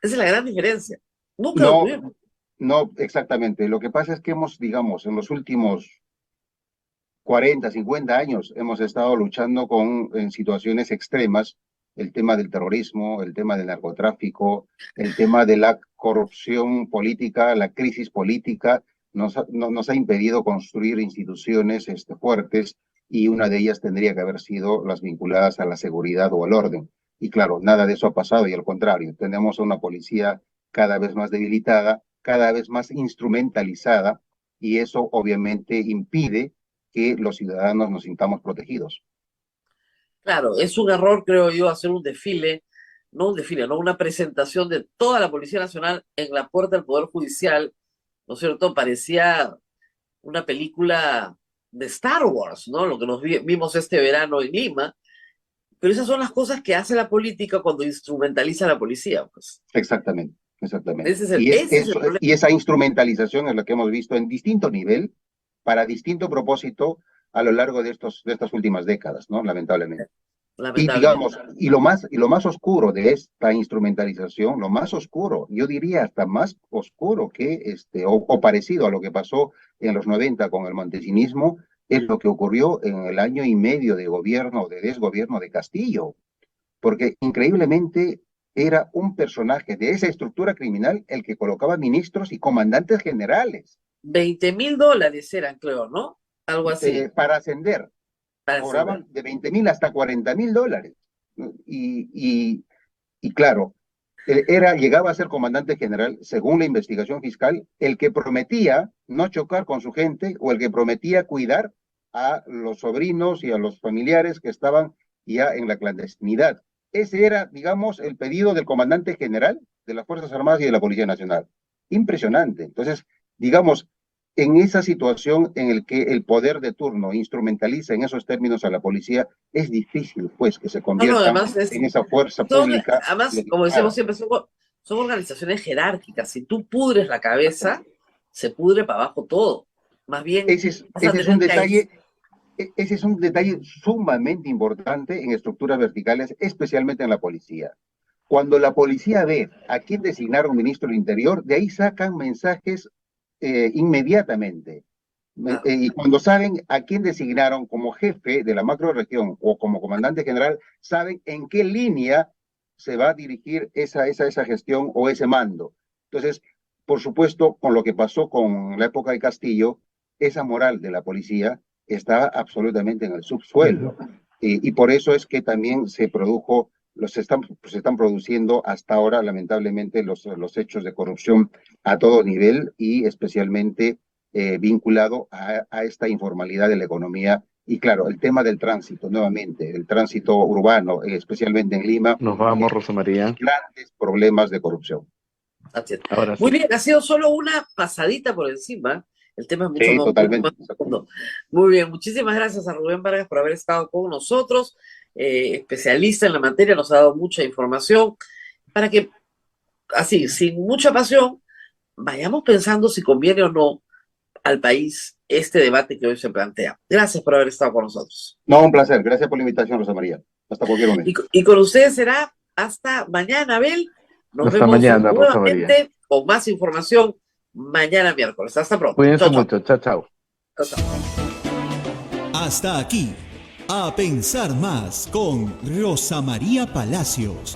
Esa es la gran diferencia. Nunca lo No, tuvimos. no exactamente. Lo que pasa es que digamos, en los últimos 40, 50 años hemos estado luchando en situaciones extremas, el tema del terrorismo, el tema del narcotráfico, el tema de la corrupción política, la crisis política, nos ha impedido construir instituciones fuertes y una de ellas tendría que haber sido las vinculadas a la seguridad o al orden. Y claro, nada de eso ha pasado y al contrario, tenemos una policía cada vez más debilitada, cada vez más instrumentalizada y eso obviamente impide que los ciudadanos nos sintamos protegidos. Claro, es un error, creo yo, hacer un desfile, no una presentación de toda la Policía Nacional en la puerta del Poder Judicial, ¿no es cierto? Parecía una película de Star Wars, ¿no? Lo que vimos este verano en Lima. Pero esas son las cosas que hace la política cuando instrumentaliza a la policía, pues. Exactamente, exactamente. Ese es el problema. Y esa instrumentalización es la que hemos visto en distinto nivel, para distinto propósito, a lo largo de estas últimas décadas, ¿no? Lamentablemente. Y Lamentablemente. digamos, y lo más oscuro de esta instrumentalización, lo más oscuro, yo diría hasta más oscuro que o parecido a lo que pasó en los 90 con el montesinismo, es lo que ocurrió en el año y medio de gobierno, de desgobierno de Castillo, porque increíblemente era un personaje de esa estructura criminal el que colocaba ministros y comandantes generales $20,000 eran, creo, ¿no? Algo así, para ascender. para ascender. Cobraban de 20.000 hasta 40.000 dólares. ¿No? Y claro, llegaba a ser comandante general, según la investigación fiscal, el que prometía no chocar con su gente o el que prometía cuidar a los sobrinos y a los familiares que estaban ya en la clandestinidad. Ese era, digamos, el pedido del comandante general de las Fuerzas Armadas y de la Policía Nacional. Impresionante. Entonces, digamos, en esa situación en el que el poder de turno instrumentaliza en esos términos a la policía, es difícil, pues, que se No, no, conviertan además en esa fuerza son, pública además, como decíamos legitimada. siempre, son organizaciones jerárquicas. Si tú pudres la cabeza, se pudre para abajo todo. Más bien vas a Ese es un tener que detalle, ese es un detalle sumamente importante en estructuras verticales, especialmente en la policía. Cuando la policía ve a quién designaron ministro del Interior, de ahí sacan mensajes inmediatamente. Y cuando saben a quién designaron como jefe de la macroregión o como comandante general, saben en qué línea se va a dirigir esa gestión o ese mando. Entonces, por supuesto, con lo que pasó con la época de Castillo, esa moral de la policía estaba absolutamente en el subsuelo. Y por eso es que también se están produciendo hasta ahora, lamentablemente, los hechos de corrupción a todo nivel y especialmente vinculado a esta informalidad de la economía. Y claro, el tema del tránsito, nuevamente, el tránsito urbano, especialmente en Lima, Nos vamos, Rosa María. grandes problemas de corrupción. Ahora Muy sí. bien, ha sido solo una pasadita por encima. El tema es mucho Sí, más, totalmente. mucho más profundo. Muy bien, muchísimas gracias a Rubén Vargas por haber estado con nosotros. Especialista en la materia, nos ha dado mucha información para que, así, sin mucha pasión, vayamos pensando si conviene o no al país este debate que hoy se plantea. Gracias por haber estado con nosotros. No, un placer. Gracias por la invitación, Rosa María. Hasta cualquier momento. Y con ustedes será hasta mañana, Abel. Nos Hasta vemos mañana, Rosa María. nuevamente con más información mañana miércoles. Hasta pronto. Cuídense Chao, chao. mucho. Chao, chao. Chao, chao. Hasta aquí, A Pensar Más con Rosa María Palacios.